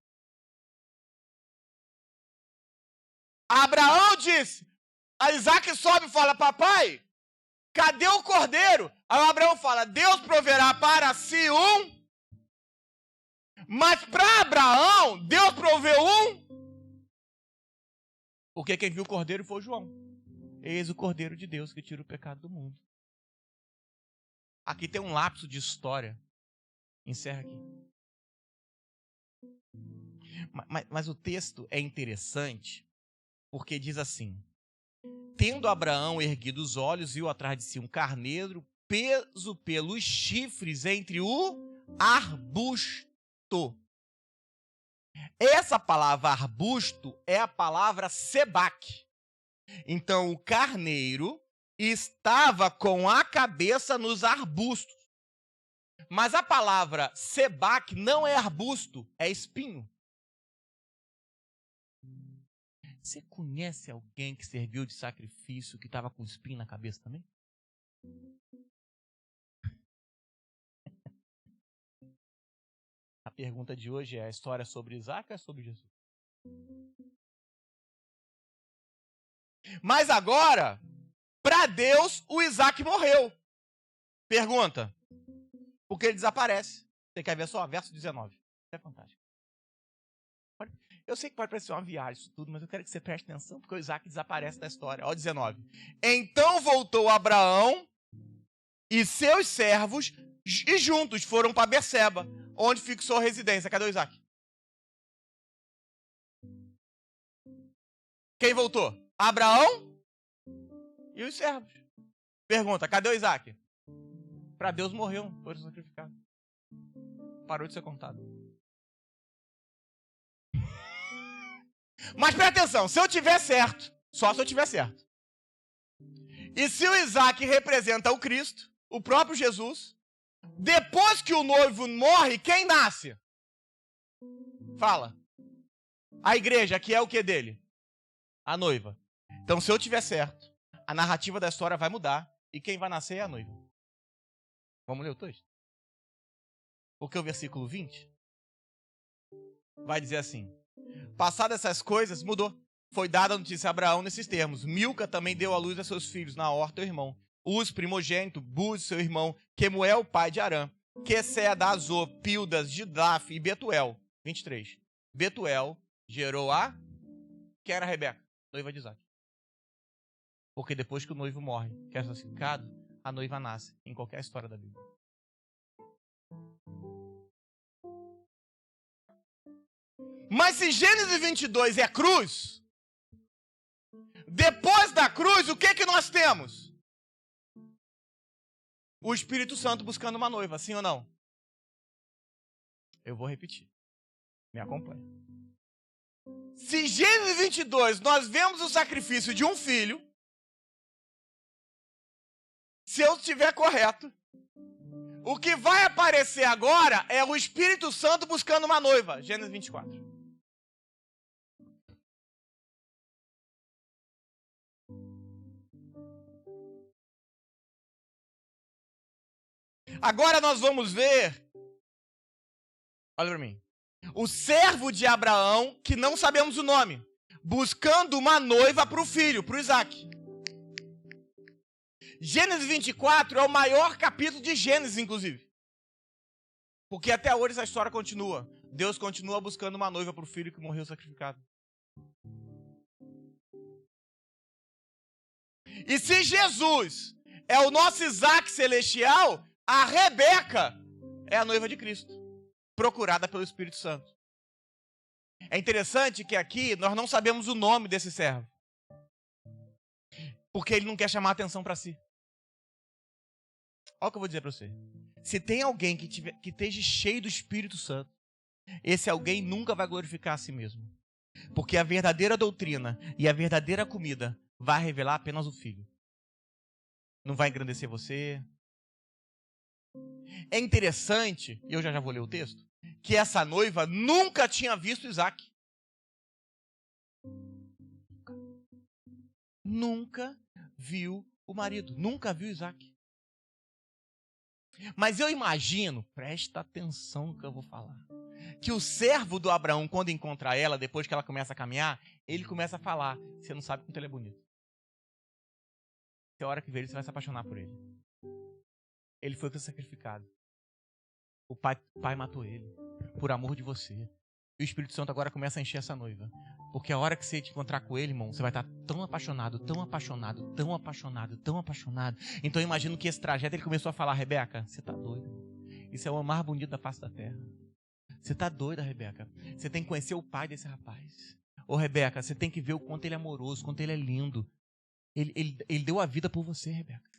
Abraão disse, a Isaac sobe e fala, papai, cadê o cordeiro? Aí Abraão fala, Deus proverá para si um... Mas para Abraão, Deus proveu um... Porque quem viu o cordeiro foi João. Eis o cordeiro de Deus que tira o pecado do mundo. Aqui tem um lapso de história. Encerra aqui. Mas o texto é interessante, porque diz assim, tendo Abraão erguido os olhos, viu atrás de si um carneiro, preso pelos chifres entre o arbusto. Essa palavra arbusto é a palavra sebaque. Então o carneiro estava com a cabeça nos arbustos. Mas a palavra sebaque não é arbusto, é espinho. Você conhece alguém que serviu de sacrifício que estava com espinho na cabeça também? A pergunta de hoje é, a história é sobre Isaac ou é sobre Jesus? Mas agora, para Deus, o Isaac morreu. Pergunta, porque ele desaparece. Você quer ver só? Verso 19. Isso é fantástico. Eu sei que pode parecer uma viagem isso tudo, mas eu quero que você preste atenção, porque o Isaac desaparece da história. Ó, 19. Então voltou Abraão e seus servos, e juntos foram para Berseba, onde fixou a residência. Cadê o Isaac? Quem voltou? Abraão e os servos. Pergunta, cadê o Isaac? Para Deus morreu, foi sacrificado. Parou de ser contado. Mas presta atenção, se eu tiver certo, só se eu tiver certo. E se o Isaac representa o Cristo, o próprio Jesus, depois que o noivo morre, quem nasce? Fala. A igreja, que é o que dele? A noiva. Então, se eu tiver certo, a narrativa da história vai mudar e quem vai nascer é a noiva. Vamos ler o texto? Porque o versículo 20 vai dizer assim: passadas essas coisas, mudou. Foi dada a notícia a Abraão nesses termos. Milca também deu à luz a seus filhos, Naor, teu irmão. Uz, primogênito, Buz, seu irmão. Quemuel, pai de Arã. Quesé, Azor, Pildas, Gidaf e Betuel. 23. Betuel gerou a... Quem era a Rebeca? Noiva de Isaac. Porque depois que o noivo morre, que é sacrificado, a noiva nasce em qualquer história da Bíblia. Mas se Gênesis 22 é cruz, depois da cruz, o que nós temos? O Espírito Santo buscando uma noiva, sim ou não? Eu vou repetir. Me acompanha. Se Gênesis 22 nós vemos o sacrifício de um filho, se eu estiver correto, o que vai aparecer agora é o Espírito Santo buscando uma noiva. Gênesis 24. Agora nós vamos ver, olha para mim, o servo de Abraão, que não sabemos o nome, buscando uma noiva para o filho, para o Isaac. Gênesis 24 é o maior capítulo de Gênesis, inclusive. Porque até hoje essa história continua. Deus continua buscando uma noiva para o filho que morreu sacrificado. E se Jesus é o nosso Isaac celestial, a Rebeca é a noiva de Cristo, procurada pelo Espírito Santo. É interessante que aqui nós não sabemos o nome desse servo, porque ele não quer chamar a atenção para si. Olha o que eu vou dizer para você. Se tem alguém que esteja cheio do Espírito Santo, esse alguém nunca vai glorificar a si mesmo. Porque a verdadeira doutrina e a verdadeira comida vai revelar apenas o Filho. Não vai engrandecer você. É interessante, e eu já vou ler o texto, que essa noiva nunca tinha visto Isaac. Nunca viu o marido, nunca viu Isaac. Mas eu imagino, presta atenção no que eu vou falar, que o servo do Abraão, quando encontra ela, depois que ela começa a caminhar, ele começa a falar, você não sabe quanto ele é bonito. Até a hora que ver ele, você vai se apaixonar por ele. Ele foi sacrificado. O pai matou ele, por amor de você. E o Espírito Santo agora começa a encher essa noiva. Porque a hora que você te encontrar com ele, irmão, você vai estar tão apaixonado, tão apaixonado, tão apaixonado, tão apaixonado. Então eu imagino que esse trajeto ele começou a falar, Rebeca, você tá doida. Isso é o mais bonito da face da terra. Você tá doida, Rebeca. Você tem que conhecer o pai desse rapaz. Ô, Rebeca, você tem que ver o quanto ele é amoroso, o quanto ele é lindo. Ele deu a vida por você, Rebeca.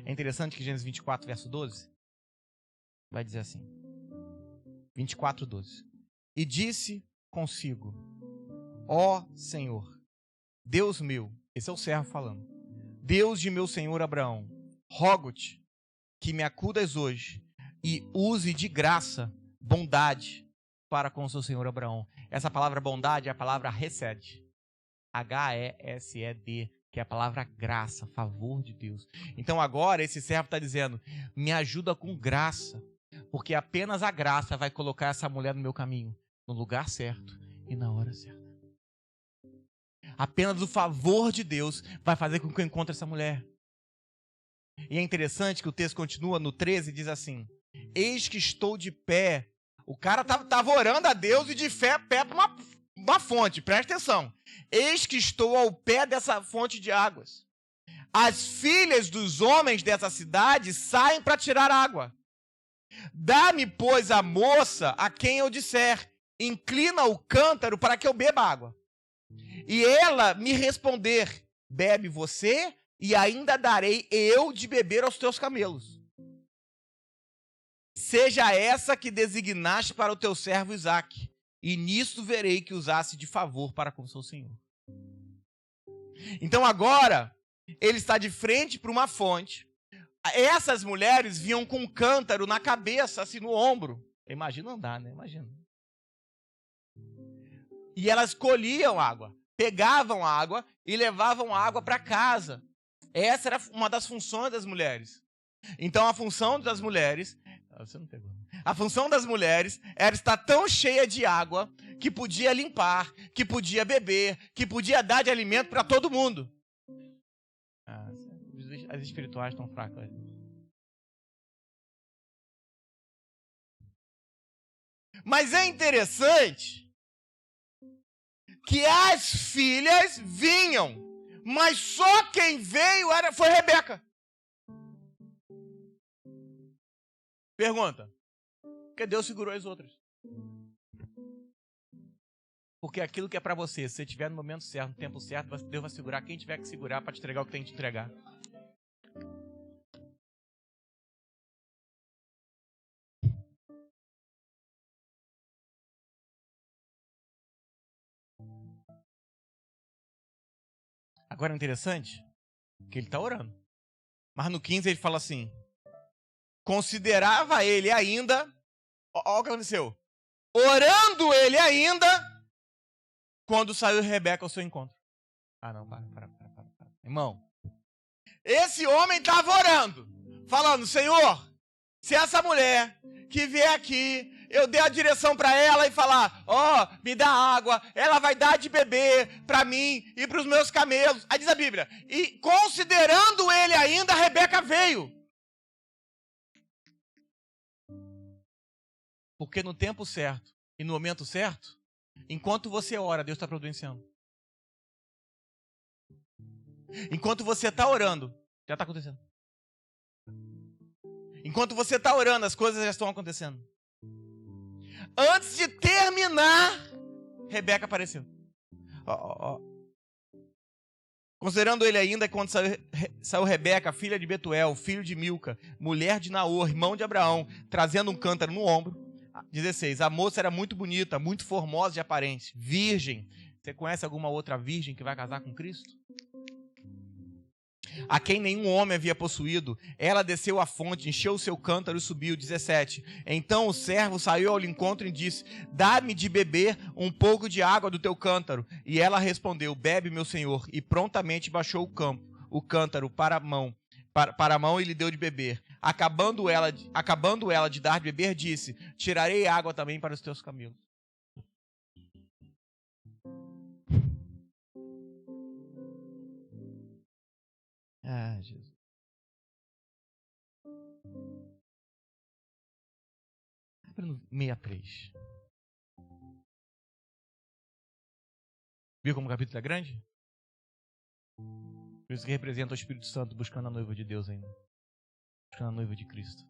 É interessante que Gênesis 24, verso 12, vai dizer assim. 24, 12. E disse consigo, ó Senhor, Deus meu, esse é o servo falando, Deus de meu senhor Abraão, rogo-te que me acudas hoje e use de graça, bondade para com o seu senhor Abraão. Essa palavra bondade é a palavra Hesed. H-E-S-E-D, que é a palavra graça, favor de Deus. Então agora esse servo está dizendo, me ajuda com graça, porque apenas a graça vai colocar essa mulher no meu caminho, no lugar certo e na hora certa. Apenas o favor de Deus vai fazer com que eu encontre essa mulher. E é interessante que o texto continua no 13 e diz assim, eis que estou de pé. O cara estava orando a Deus e de pé para uma fonte, presta atenção. Eis que estou ao pé dessa fonte de águas. As filhas dos homens dessa cidade saem para tirar água. Dá-me, pois, a moça a quem eu disser, inclina o cântaro para que eu beba água. E ela me responder, bebe você e ainda darei eu de beber aos teus camelos. Seja essa que designaste para o teu servo Isaque, e nisto verei que usasse de favor para com seu senhor. Então agora, ele está de frente para uma fonte. Essas mulheres vinham com um cântaro na cabeça, assim, no ombro. Imagina andar, né? Imagina. E elas colhiam água, pegavam água e levavam água para casa. Essa era uma das funções das mulheres. Então a função das mulheres... Você não pegou. A função das mulheres era estar tão cheia de água que podia limpar, que podia beber, que podia dar de alimento para todo mundo. As espirituais estão fracas. Mas é interessante que as filhas vinham, mas só quem veio foi Rebeca. Pergunta. Porque Deus segurou as outras. Porque aquilo que é para você, se você estiver no momento certo, no tempo certo, Deus vai segurar quem tiver que segurar para te entregar o que tem que te entregar. Agora é interessante que ele está orando. Mas no 15 ele fala assim: considerava ele ainda, olha o que aconteceu, orando ele ainda, quando saiu Rebeca ao seu encontro. Ah não, para. Irmão, esse homem estava orando, falando: Senhor, se essa mulher que vier aqui, eu dei a direção para ela e falar: me dá água, ela vai dar de beber para mim e para os meus camelos. Aí diz a Bíblia, e considerando ele ainda, Rebeca veio. Porque no tempo certo e no momento certo, enquanto você ora, Deus está providenciando. Enquanto você está orando, já está acontecendo. Enquanto você está orando, as coisas já estão acontecendo. Antes de terminar, Rebeca apareceu. Considerando ele ainda, quando saiu Rebeca, filha de Betuel, filho de Milca, mulher de Naor, irmão de Abraão, trazendo um cântaro no ombro. 16. A moça era muito bonita, muito formosa de aparência, virgem. Você conhece alguma outra virgem que vai casar com Cristo? A quem nenhum homem havia possuído, ela desceu à fonte, encheu o seu cântaro e subiu. 17. Então o servo saiu ao encontro e disse: dá-me de beber um pouco de água do teu cântaro. E ela respondeu: bebe, meu senhor. E prontamente baixou o cântaro para a mão e lhe deu de beber. Acabando ela de dar de beber, disse: tirarei água também para os teus camelos. Ah, Jesus. Abre no 63. Viu como o capítulo é grande? Por isso que representa o Espírito Santo buscando a noiva de Deus ainda. Buscando a noiva de Cristo.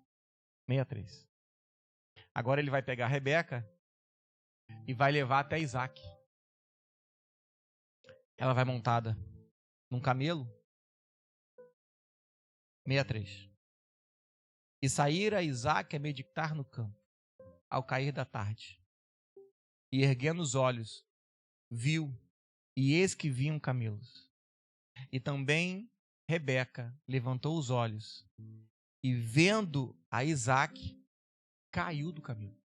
63. Agora ele vai pegar a Rebeca e vai levar até Isaac. Ela vai montada num camelo. 63. E saíra Isaac a meditar no campo, ao cair da tarde. E erguendo os olhos, viu, e eis que vinham camelos. E também Rebeca levantou os olhos, e vendo a Isaac, caiu do camelo.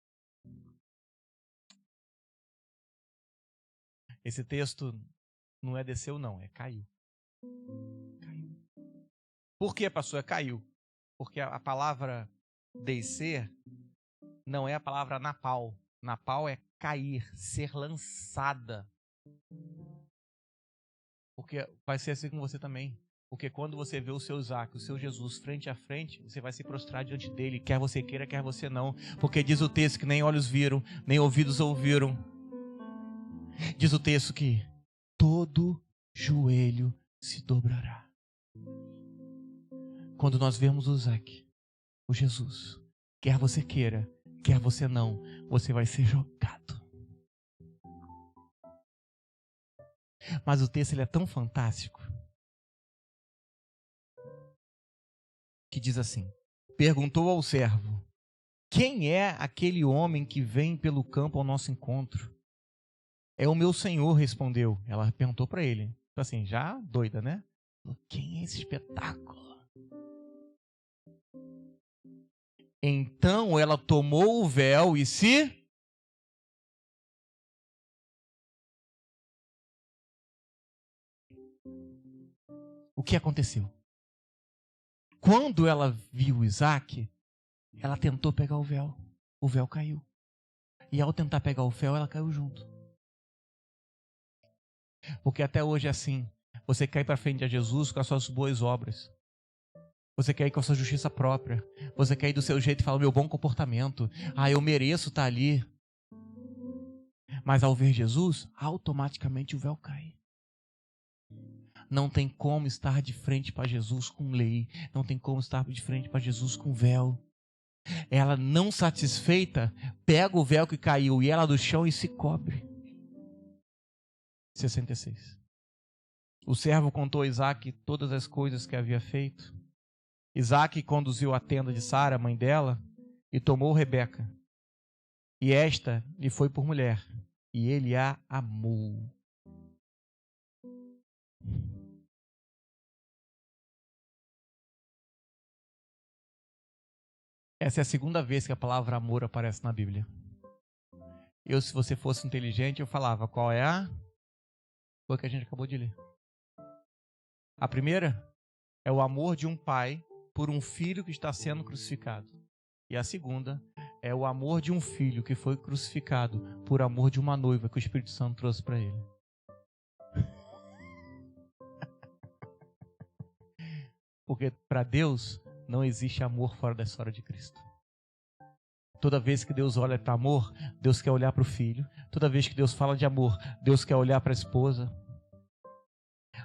Esse texto não é desceu, não, é caiu. Caiu. Por que, pastor? É caiu. Porque a palavra descer não é a palavra napal. Napal é cair, ser lançada. Porque vai ser assim com você também. Porque quando você vê o seu Isaac, o seu Jesus frente a frente, você vai se prostrar diante dele, quer você queira, quer você não. Porque diz o texto que nem olhos viram, nem ouvidos ouviram. Diz o texto que todo joelho se dobrará. Quando nós vemos o Isaac, o Jesus, quer você queira, quer você não, você vai ser jogado. Mas o texto ele é tão fantástico que diz assim: perguntou ao servo: quem é aquele homem que vem pelo campo ao nosso encontro? É o meu senhor, respondeu. Ela perguntou para ele, assim, já doida, né? Quem é esse espetáculo? Então ela tomou o véu e se... O que aconteceu? Quando ela viu Isaac, ela tentou pegar o véu caiu. E ao tentar pegar o véu, ela caiu junto. Porque até hoje é assim, você quer ir para frente a Jesus com as suas boas obras. Você quer ir com a sua justiça própria. Você quer ir do seu jeito e falar: meu bom comportamento. Eu mereço estar ali. Mas ao ver Jesus, automaticamente o véu cai. Não tem como estar de frente para Jesus com lei. Não tem como estar de frente para Jesus com véu. Ela, não satisfeita, pega o véu que caiu e ela do chão e se cobre. 66. O servo contou a Isaque todas as coisas que havia feito. Isaque conduziu a tenda de Sara, mãe dela, e tomou Rebeca. E esta lhe foi por mulher, e ele a amou. Essa é a segunda vez que a palavra amor aparece na Bíblia. Eu, se você fosse inteligente, eu falava, qual é a? Foi o que a gente acabou de ler. A primeira é o amor de um pai por um filho que está sendo crucificado. E a segunda é o amor de um filho que foi crucificado por amor de uma noiva que o Espírito Santo trouxe para ele. Porque para Deus não existe amor fora da história de Cristo. Toda vez que Deus olha para amor, Deus quer olhar para o filho. Toda vez que Deus fala de amor, Deus quer olhar para a esposa.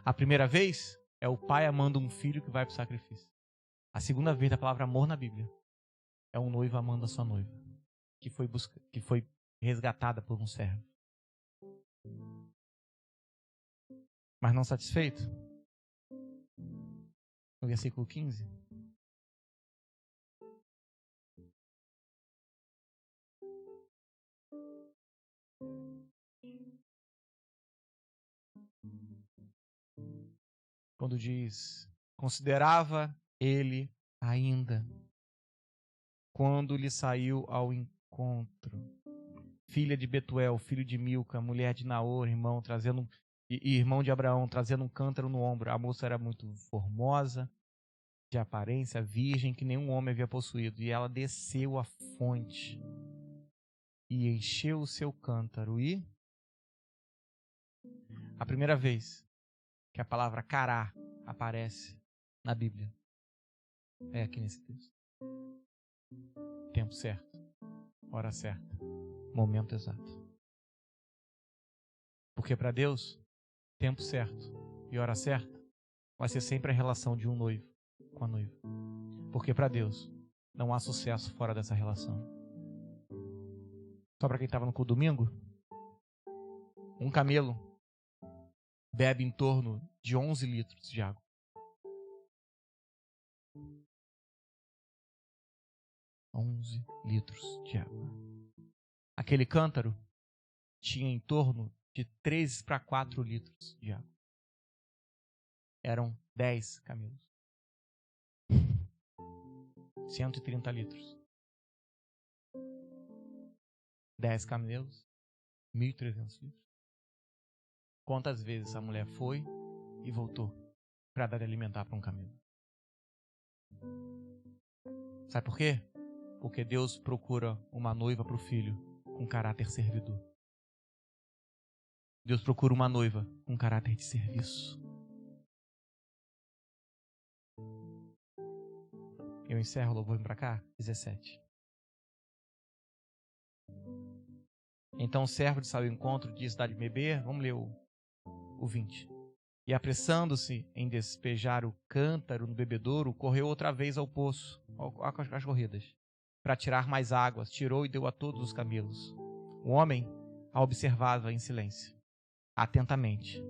A primeira vez é o pai amando um filho que vai para o sacrifício. A segunda vez da palavra amor na Bíblia é um noivo amando a sua noiva, que foi resgatada por um servo. Mas não satisfeito? No versículo 15. Quando diz, considerava ele ainda, quando lhe saiu ao encontro, filha de Betuel, filho de Milca, mulher de Naor, irmão de Abraão, trazendo um cântaro no ombro. A moça era muito formosa, de aparência, virgem, que nenhum homem havia possuído. E ela desceu à fonte e encheu o seu cântaro. E a primeira vez que a palavra cará aparece na Bíblia é aqui nesse texto. Tempo certo, hora certa, momento exato. Porque para Deus, tempo certo e hora certa vai ser sempre a relação de um noivo com a noiva. Porque para Deus não há sucesso fora dessa relação. Só para quem estava no culto domingo, um camelo bebe em torno de 11 litros de água. 11 litros de água. Aquele cântaro tinha em torno de 3 para 4 litros de água. Eram 10 camelos. 130 litros. 10 camelos, 1.300 litros. Quantas vezes a mulher foi e voltou para dar de alimentar para um camelo? Sabe por quê? Porque Deus procura uma noiva para o filho com caráter servidor. Deus procura uma noiva com caráter de serviço. Eu encerro o louvor, vem para cá, 17. Então o servo de saiu ao encontro, disse, dá de beber. Vamos ler o 20. E apressando-se em despejar o cântaro no bebedouro, correu outra vez ao poço, às corridas, para tirar mais águas. Tirou e deu a todos os camelos. O homem a observava em silêncio, atentamente,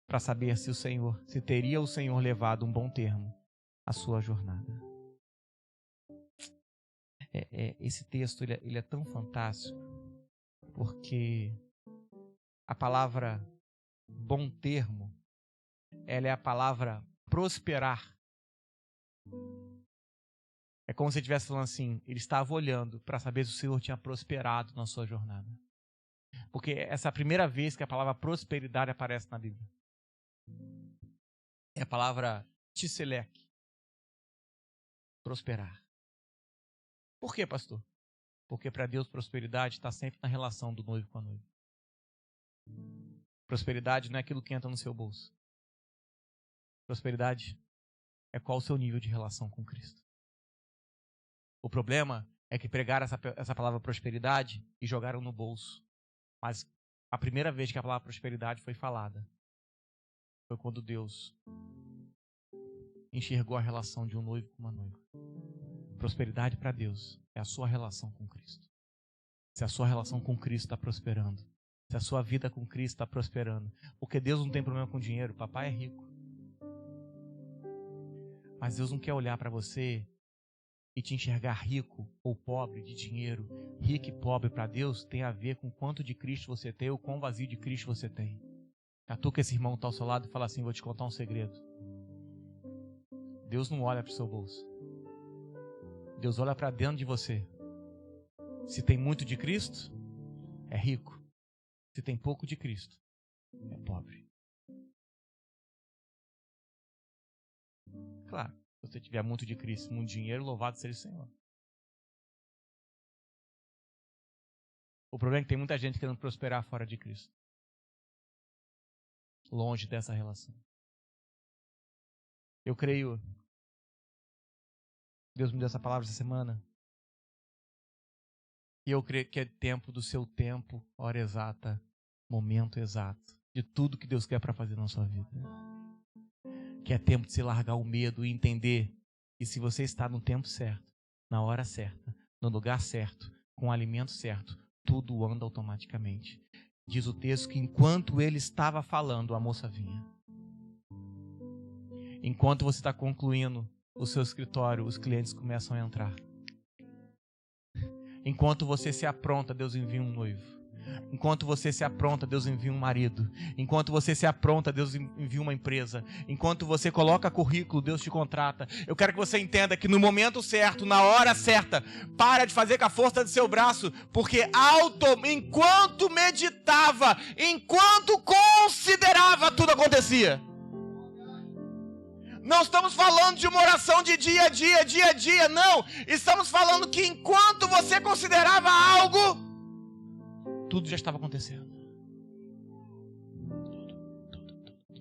para saber se teria o Senhor levado um bom termo à sua jornada. Esse texto ele é tão fantástico, porque a palavra bom termo, ela é a palavra prosperar. É como se ele estivesse falando assim, ele estava olhando para saber se o Senhor tinha prosperado na sua jornada. Porque essa é a primeira vez que a palavra prosperidade aparece na Bíblia. É a palavra tiselek. Prosperar. Por quê, pastor? Porque para Deus prosperidade está sempre na relação do noivo com a noiva. Prosperidade não é aquilo que entra no seu bolso. Prosperidade é qual o seu nível de relação com Cristo. O problema é que pregaram essa palavra prosperidade e jogaram no bolso. Mas a primeira vez que a palavra prosperidade foi falada foi quando Deus enxergou a relação de um noivo com uma noiva. Prosperidade para Deus é a sua relação com Cristo. Se a sua relação com Cristo está prosperando, se a sua vida com Cristo está prosperando, porque Deus não tem problema com dinheiro, papai é rico. Mas Deus não quer olhar para você e te enxergar rico ou pobre de dinheiro. Rico e pobre para Deus tem a ver com quanto de Cristo você tem ou quão vazio de Cristo você tem. Catuca esse irmão que está ao seu lado e fala assim: vou te contar um segredo. Deus não olha para o seu bolso. Deus olha para dentro de você. Se tem muito de Cristo, é rico. Se tem pouco de Cristo, é pobre. Claro, se você tiver muito de Cristo, muito dinheiro, louvado seja o Senhor. O problema é que tem muita gente querendo prosperar fora de Cristo. Longe dessa relação. Eu creio, Deus me deu essa palavra essa semana, e eu creio que é tempo do seu tempo, hora exata, momento exato, de tudo que Deus quer para fazer na sua vida. Que é tempo de se largar o medo e entender que se você está no tempo certo, na hora certa, no lugar certo, com o alimento certo, tudo anda automaticamente. Diz o texto que enquanto ele estava falando, a moça vinha. Enquanto você está concluindo o seu escritório, os clientes começam a entrar. Enquanto você se apronta, Deus envia um noivo. Enquanto você se apronta, Deus envia um marido. Enquanto você se apronta, Deus envia uma empresa. Enquanto você coloca currículo, Deus te contrata. Eu quero que você entenda que no momento certo, na hora certa, para de fazer com a força do seu braço, porque enquanto meditava, enquanto considerava, tudo acontecia. Não estamos falando de uma oração de dia a dia, não. Estamos falando que enquanto você considerava algo, tudo já estava acontecendo. Tudo.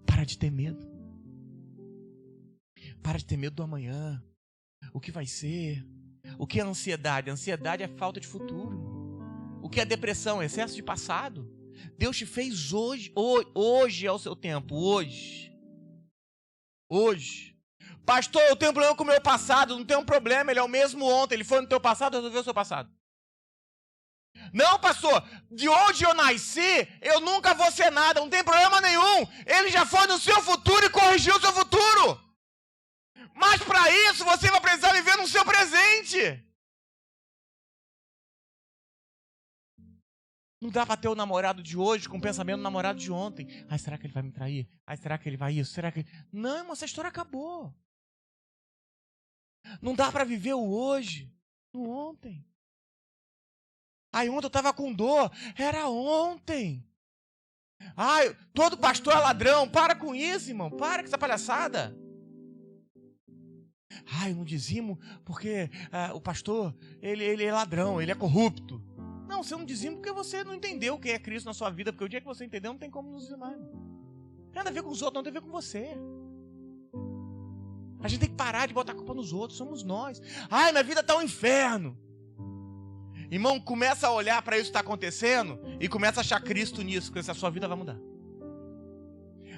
Para de ter medo. Para de ter medo do amanhã. O que vai ser? O que é ansiedade? Ansiedade é falta de futuro. O que é depressão? Excesso de passado. Deus te fez hoje. Hoje é o seu tempo. Hoje. Pastor, eu tenho problema com o meu passado. Não tem um problema, ele é o mesmo ontem. Ele foi no teu passado, resolveu o seu passado. Não, pastor, de onde eu nasci, eu nunca vou ser nada, não tem problema nenhum. Ele já foi no seu futuro e corrigiu o seu futuro. Mas para isso, você vai precisar viver no seu presente. Não dá para ter o namorado de hoje com o pensamento do namorado de ontem. Ai, será que ele vai me trair? Ai, será que ele vai isso? Será que... Não, irmão, essa história acabou. Não dá para viver o hoje no ontem. Ai, ontem eu estava com dor. Era ontem. Ai, todo pastor é ladrão. Para com isso, irmão. Para com essa palhaçada. Ai, eu não dizimo porque o pastor, ele é ladrão, ele é corrupto. Não, você não dizima porque você não entendeu o que é Cristo na sua vida. Porque o dia que você entendeu, não tem como nos dizimar. Não tem nada a ver com os outros, não tem a ver com você. A gente tem que parar de botar a culpa nos outros. Somos nós. Ai, minha vida está um inferno. Irmão, começa a olhar para isso que está acontecendo e começa a achar Cristo nisso, porque a sua vida vai mudar.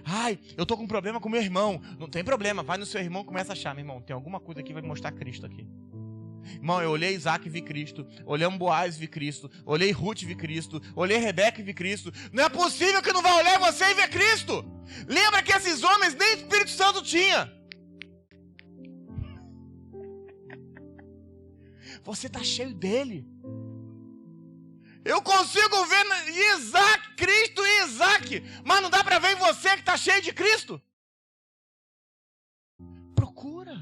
Ai, eu estou com um problema com meu irmão. Não tem problema, vai no seu irmão e começa a achar. Meu irmão, tem alguma coisa aqui que vai me mostrar Cristo aqui. Irmão, eu olhei Isaac e vi Cristo. Olhei Boaz e vi Cristo. Olhei Ruth e vi Cristo. Olhei Rebeca e vi Cristo. Não é possível que não vai olhar você e ver Cristo. Lembra que esses homens nem Espírito Santo tinha. Você está cheio dele. Eu consigo ver Isaac, Cristo e Isaac, mas não dá para ver em você que está cheio de Cristo. Procura.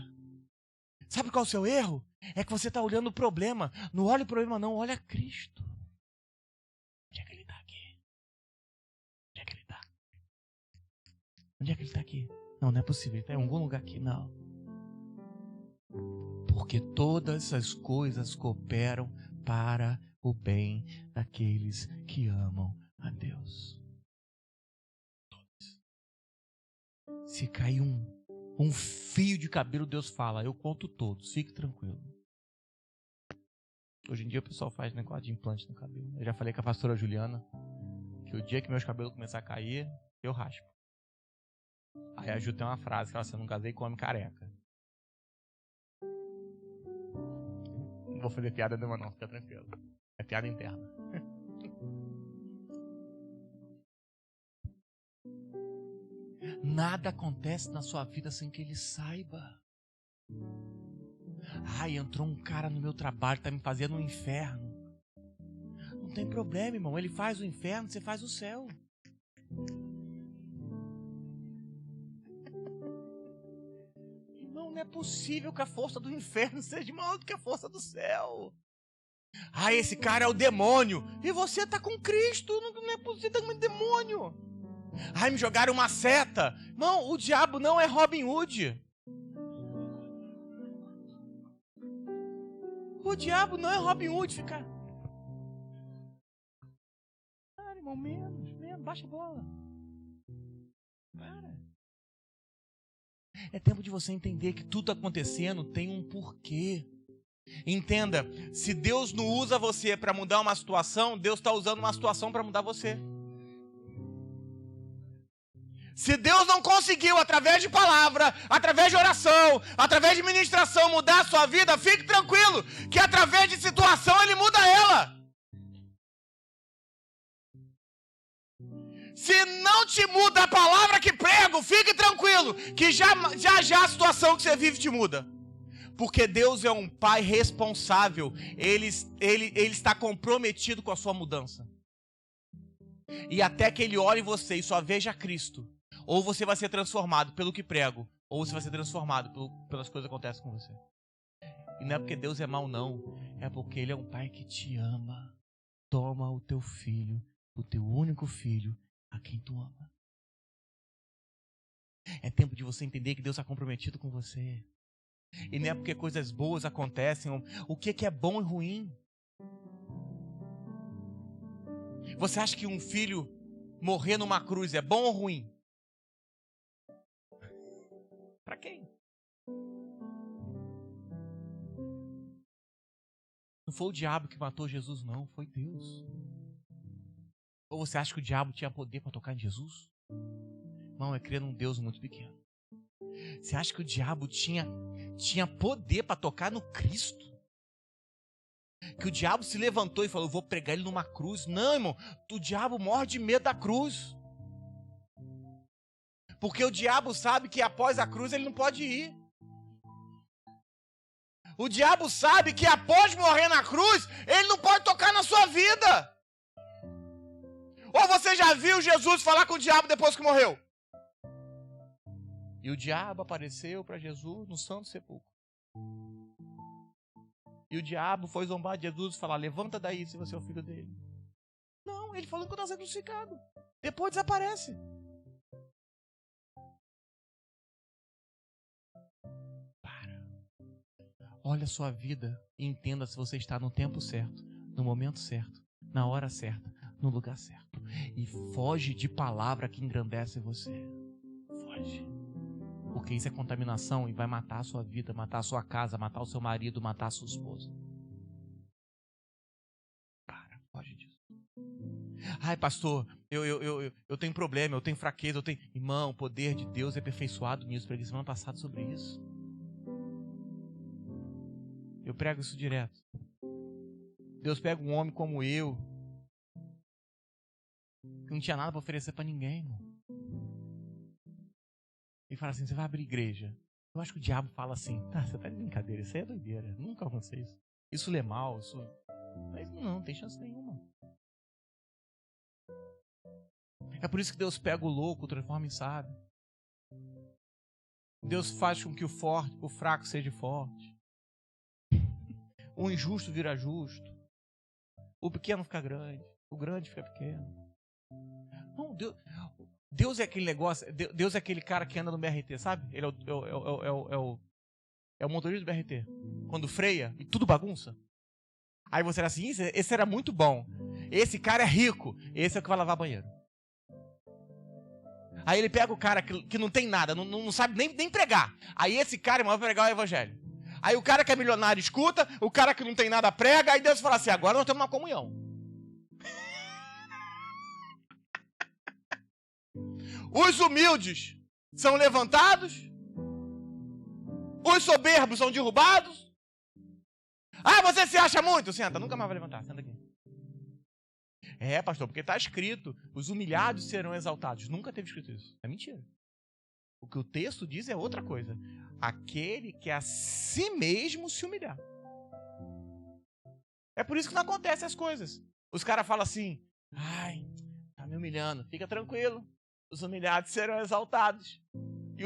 Sabe qual é o seu erro? É que você está olhando o problema. Não olha o problema não, olha Cristo. Onde é que ele está aqui? Onde é que ele está? Onde é que ele está aqui? Não é possível, ele está em algum lugar aqui, não. Porque todas as coisas cooperam para o bem daqueles que amam a Deus. Todos. Se cair um fio de cabelo, Deus fala, eu conto todos, fique tranquilo. Hoje em dia o pessoal faz negócio de implante no cabelo. Eu já falei com a pastora Juliana que o dia que meus cabelos começar a cair, eu raspo. Aí a Ju tem uma frase que ela assim, eu não casei com homem careca. vou fazer piada nenhuma não, fica tranquilo. É piada interna. Nada acontece na sua vida sem que ele saiba. Ai, entrou um cara no meu trabalho, tá me fazendo um inferno. Não tem problema, irmão. Ele faz o inferno, você faz o céu. Irmão, não é possível que a força do inferno seja maior do que a força do céu. Ai, esse cara é o demônio. E você tá com Cristo. Não é possível, tá com um demônio. Ai, me jogaram uma seta. Irmão, o diabo não é Robin Hood. O diabo não é Robin Hood, fica... Para, irmão, menos, baixa a bola. Para. É tempo de você entender que tudo acontecendo tem um porquê. Entenda, se Deus não usa você para mudar uma situação, Deus está usando uma situação para mudar você. Se Deus não conseguiu, através de palavra, através de oração, através de ministração, mudar a sua vida, fique tranquilo, que através de situação Ele muda ela. Se não te muda a palavra que prego, fique tranquilo, que já a situação que você vive te muda. Porque Deus é um Pai responsável, Ele está comprometido com a sua mudança. E até que Ele olhe em você e só veja Cristo, ou você vai ser transformado pelo que prego, ou você vai ser transformado pelas coisas que acontecem com você. E não é porque Deus é mau, não. É porque Ele é um Pai que te ama. Toma o teu filho, o teu único filho, a quem tu ama. É tempo de você entender que Deus está comprometido com você. E não é porque coisas boas acontecem. O que é bom e ruim? Você acha que um filho morrer numa cruz é bom ou ruim? Para quem? Não foi o diabo que matou Jesus, não. Foi Deus. Ou você acha que o diabo tinha poder para tocar em Jesus? Não, é crer num Deus muito pequeno. Você acha que o diabo tinha poder para tocar no Cristo? Que o diabo se levantou e falou, vou pregar ele numa cruz. Não, irmão, o diabo morre de medo da cruz. Porque o diabo sabe que após a cruz ele não pode ir. O diabo sabe que após morrer na cruz, ele não pode tocar na sua vida. Ou você já viu Jesus falar com o diabo depois que morreu? E o diabo apareceu para Jesus no Santo Sepulcro. E o diabo foi zombar de Jesus e falar, levanta daí se você é o filho dele. Não, ele falou que nós é crucificado. Depois desaparece. Para. Olha a sua vida e entenda se você está no tempo certo, no momento certo, na hora certa, no lugar certo. E foge de palavra que engrandece você. Foge. Porque isso é contaminação e vai matar a sua vida, matar a sua casa, matar o seu marido, matar a sua esposa. Para, foge disso. Ai, pastor, eu tenho problema, eu tenho fraqueza, eu tenho... Irmão, o poder de Deus é aperfeiçoado nisso. Preguei semana passada sobre isso. Eu prego isso direto. Deus pega um homem como eu, que não tinha nada para oferecer para ninguém, irmão. E fala assim, você vai abrir igreja. Eu acho que o diabo fala assim, você tá de brincadeira, isso aí é doideira, nunca aconteceu isso. Isso lê mal, isso... Mas não tem chance nenhuma. É por isso que Deus pega o louco, transforma em sábio. Deus faz com que o fraco seja forte. O injusto vira justo. O pequeno fica grande. O grande fica pequeno. Não, Deus é aquele negócio. Deus é aquele cara que anda no BRT, sabe? Ele é o motorista do BRT. Quando freia e tudo bagunça. Aí você era assim, esse era muito bom. Esse cara é rico. Esse é o que vai lavar banheiro. Aí ele pega o cara que não tem nada, não sabe nem pregar. Aí esse cara, irmão, vai pregar o evangelho. Aí o cara que é milionário escuta, o cara que não tem nada prega, aí Deus fala assim, agora nós temos uma comunhão. Os humildes são levantados, os soberbos são derrubados. Ah, você se acha muito? Senta, nunca mais vai levantar, senta aqui. É, pastor, porque está escrito, os humilhados serão exaltados. Nunca teve escrito isso. É mentira. O que o texto diz é outra coisa. Aquele que a si mesmo se humilhar. É por isso que não acontecem as coisas. Os caras falam assim, ai, tá me humilhando. Fica tranquilo, os humilhados serão exaltados. E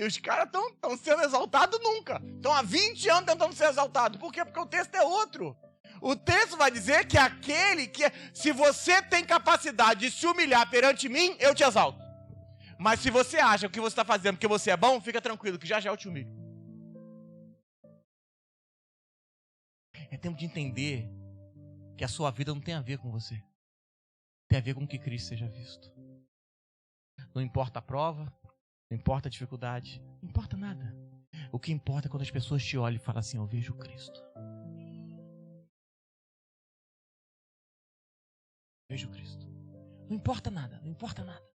os caras estão sendo exaltados nunca. Estão há 20 anos tentando ser exaltados. Por quê? Porque o texto é outro. O texto vai dizer que aquele que... Se você tem capacidade de se humilhar perante mim, eu te exalto. Mas se você acha que o que você está fazendo porque você é bom, fica tranquilo, que já eu te humilho. É tempo de entender que a sua vida não tem a ver com você. Tem a ver com que Cristo seja visto. Não importa a prova, não importa a dificuldade, não importa nada. O que importa é quando as pessoas te olham e falam assim, eu vejo Cristo. Vejo Cristo. Não importa nada, não importa nada.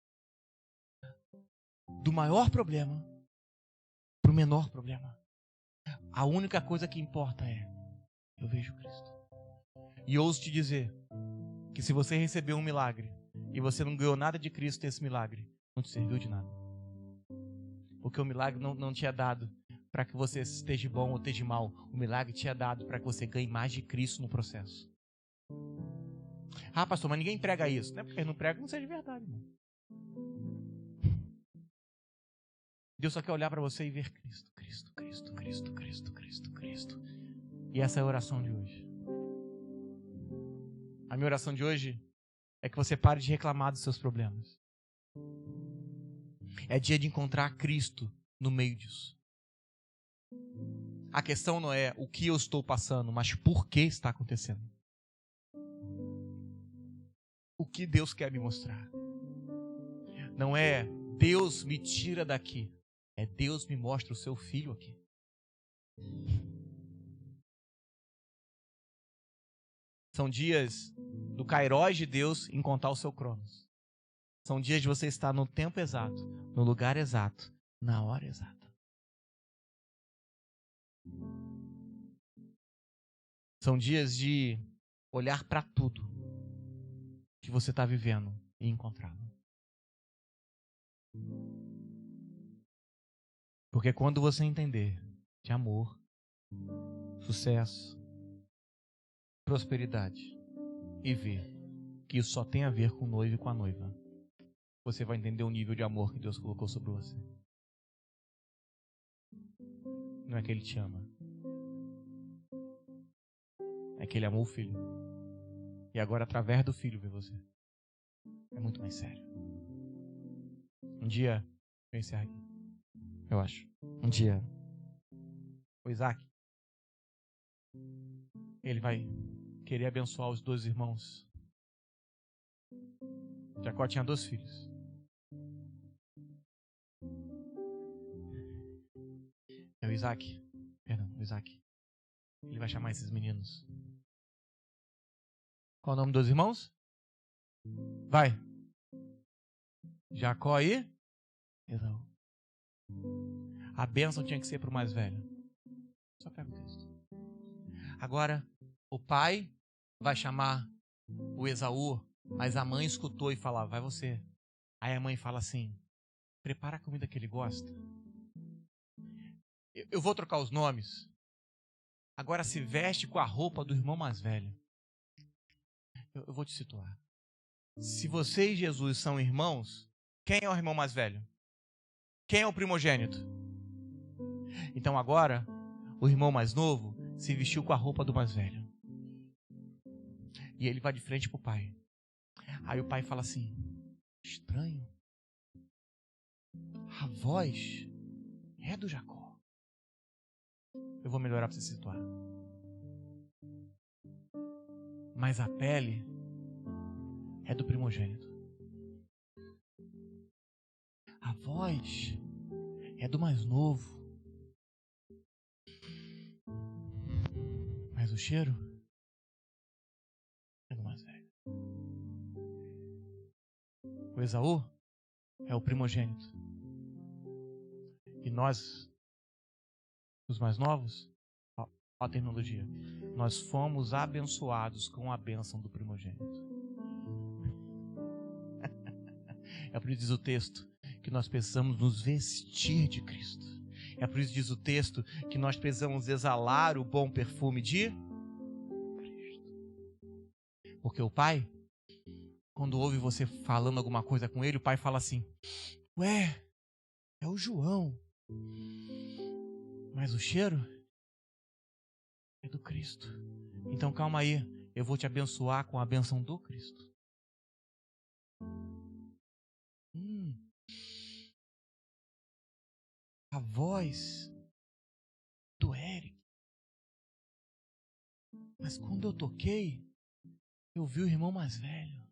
Do maior problema para o menor problema. A única coisa que importa é, eu vejo Cristo. E ouso te dizer que se você recebeu um milagre e você não ganhou nada de Cristo nesse milagre, não te serviu de nada. Porque o milagre não te é dado para que você esteja bom ou esteja mal. O milagre te é dado para que você ganhe mais de Cristo no processo. Ah, pastor, mas ninguém prega isso. Não é porque não prega, não seja verdade, irmão. Deus só quer olhar para você e ver Cristo, Cristo, Cristo, Cristo, Cristo, Cristo, Cristo. E essa é a oração de hoje. A minha oração de hoje é que você pare de reclamar dos seus problemas. É dia de encontrar Cristo no meio disso. A questão não é o que eu estou passando, mas por que está acontecendo. O que Deus quer me mostrar. Não é Deus me tira daqui. É Deus me mostra o seu filho aqui. São dias do Kairos de Deus em contar o seu Cronos. São dias de você estar no tempo exato, no lugar exato, na hora exata. São dias de olhar para tudo que você está vivendo e encontrá-lo. Porque quando você entender de amor, sucesso, prosperidade e ver que isso só tem a ver com o noivo e com a noiva, você vai entender o nível de amor que Deus colocou sobre você. Não é que Ele te ama. É que Ele amou o Filho. E agora, através do Filho, vê você. É muito mais sério. Um dia, eu encerro aqui. Eu acho. Um dia, o Isaac, ele vai querer abençoar os 2 irmãos. Jacó tinha 2 filhos. É o Isaac. Ele vai chamar esses meninos. Qual o nome dos irmãos? Vai. Jacó e Esaú. A bênção tinha que ser para o mais velho. Só pega o texto. Agora, o pai vai chamar o Esaú, mas a mãe escutou e falava, vai você. Aí a mãe fala assim, prepara a comida que ele gosta. Eu vou trocar os nomes. Agora se veste com a roupa do irmão mais velho. Eu vou te situar. Se você e Jesus são irmãos, quem é o irmão mais velho? Quem é o primogênito? Então agora, o irmão mais novo se vestiu com a roupa do mais velho. E ele vai de frente pro pai. Aí o pai fala assim, estranho. A voz é do Jacó. Eu vou melhorar para você se situar. Mas a pele é do primogênito. A voz é do mais novo. Mas o cheiro é do mais velho. O Esaú é o primogênito. E nós, os mais novos, Olha a terminologia. Nós fomos abençoados com a bênção do primogênito. É por isso diz o texto que nós precisamos nos vestir de Cristo. É por isso diz o texto que nós precisamos exalar o bom perfume de Cristo. Porque o Pai, quando ouve você falando alguma coisa com ele, o Pai fala assim: ué, é o João. Mas o cheiro é do Cristo. Então calma aí, eu vou te abençoar com a bênção do Cristo. A voz do Eric. Mas quando eu toquei, eu vi o irmão mais velho.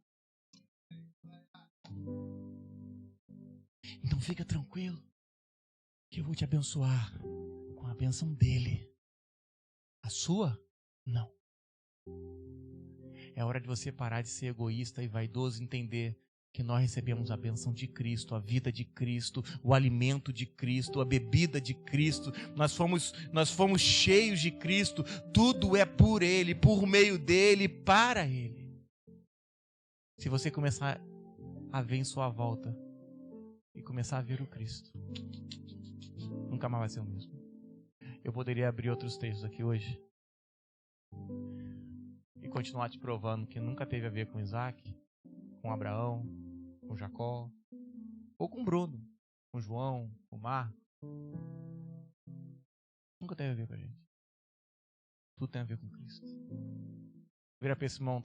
Então fica tranquilo, que eu vou te abençoar com a bênção dele. A sua? Não. É hora de você parar de ser egoísta e vaidoso e entender que nós recebemos a bênção de Cristo, a vida de Cristo, o alimento de Cristo, a bebida de Cristo. Nós fomos cheios de Cristo. Tudo é por Ele, por meio dEle, para Ele. Se você começar a ver em sua volta e começar a ver o Cristo, nunca mais vai ser o mesmo. Eu poderia abrir outros textos aqui hoje e continuar te provando que nunca teve a ver com Isaac, com Abraão, com Jacó, ou com Bruno, com João, com Marco. Nunca teve a ver com a gente. Tudo tem a ver com Cristo. Vira para esse irmão.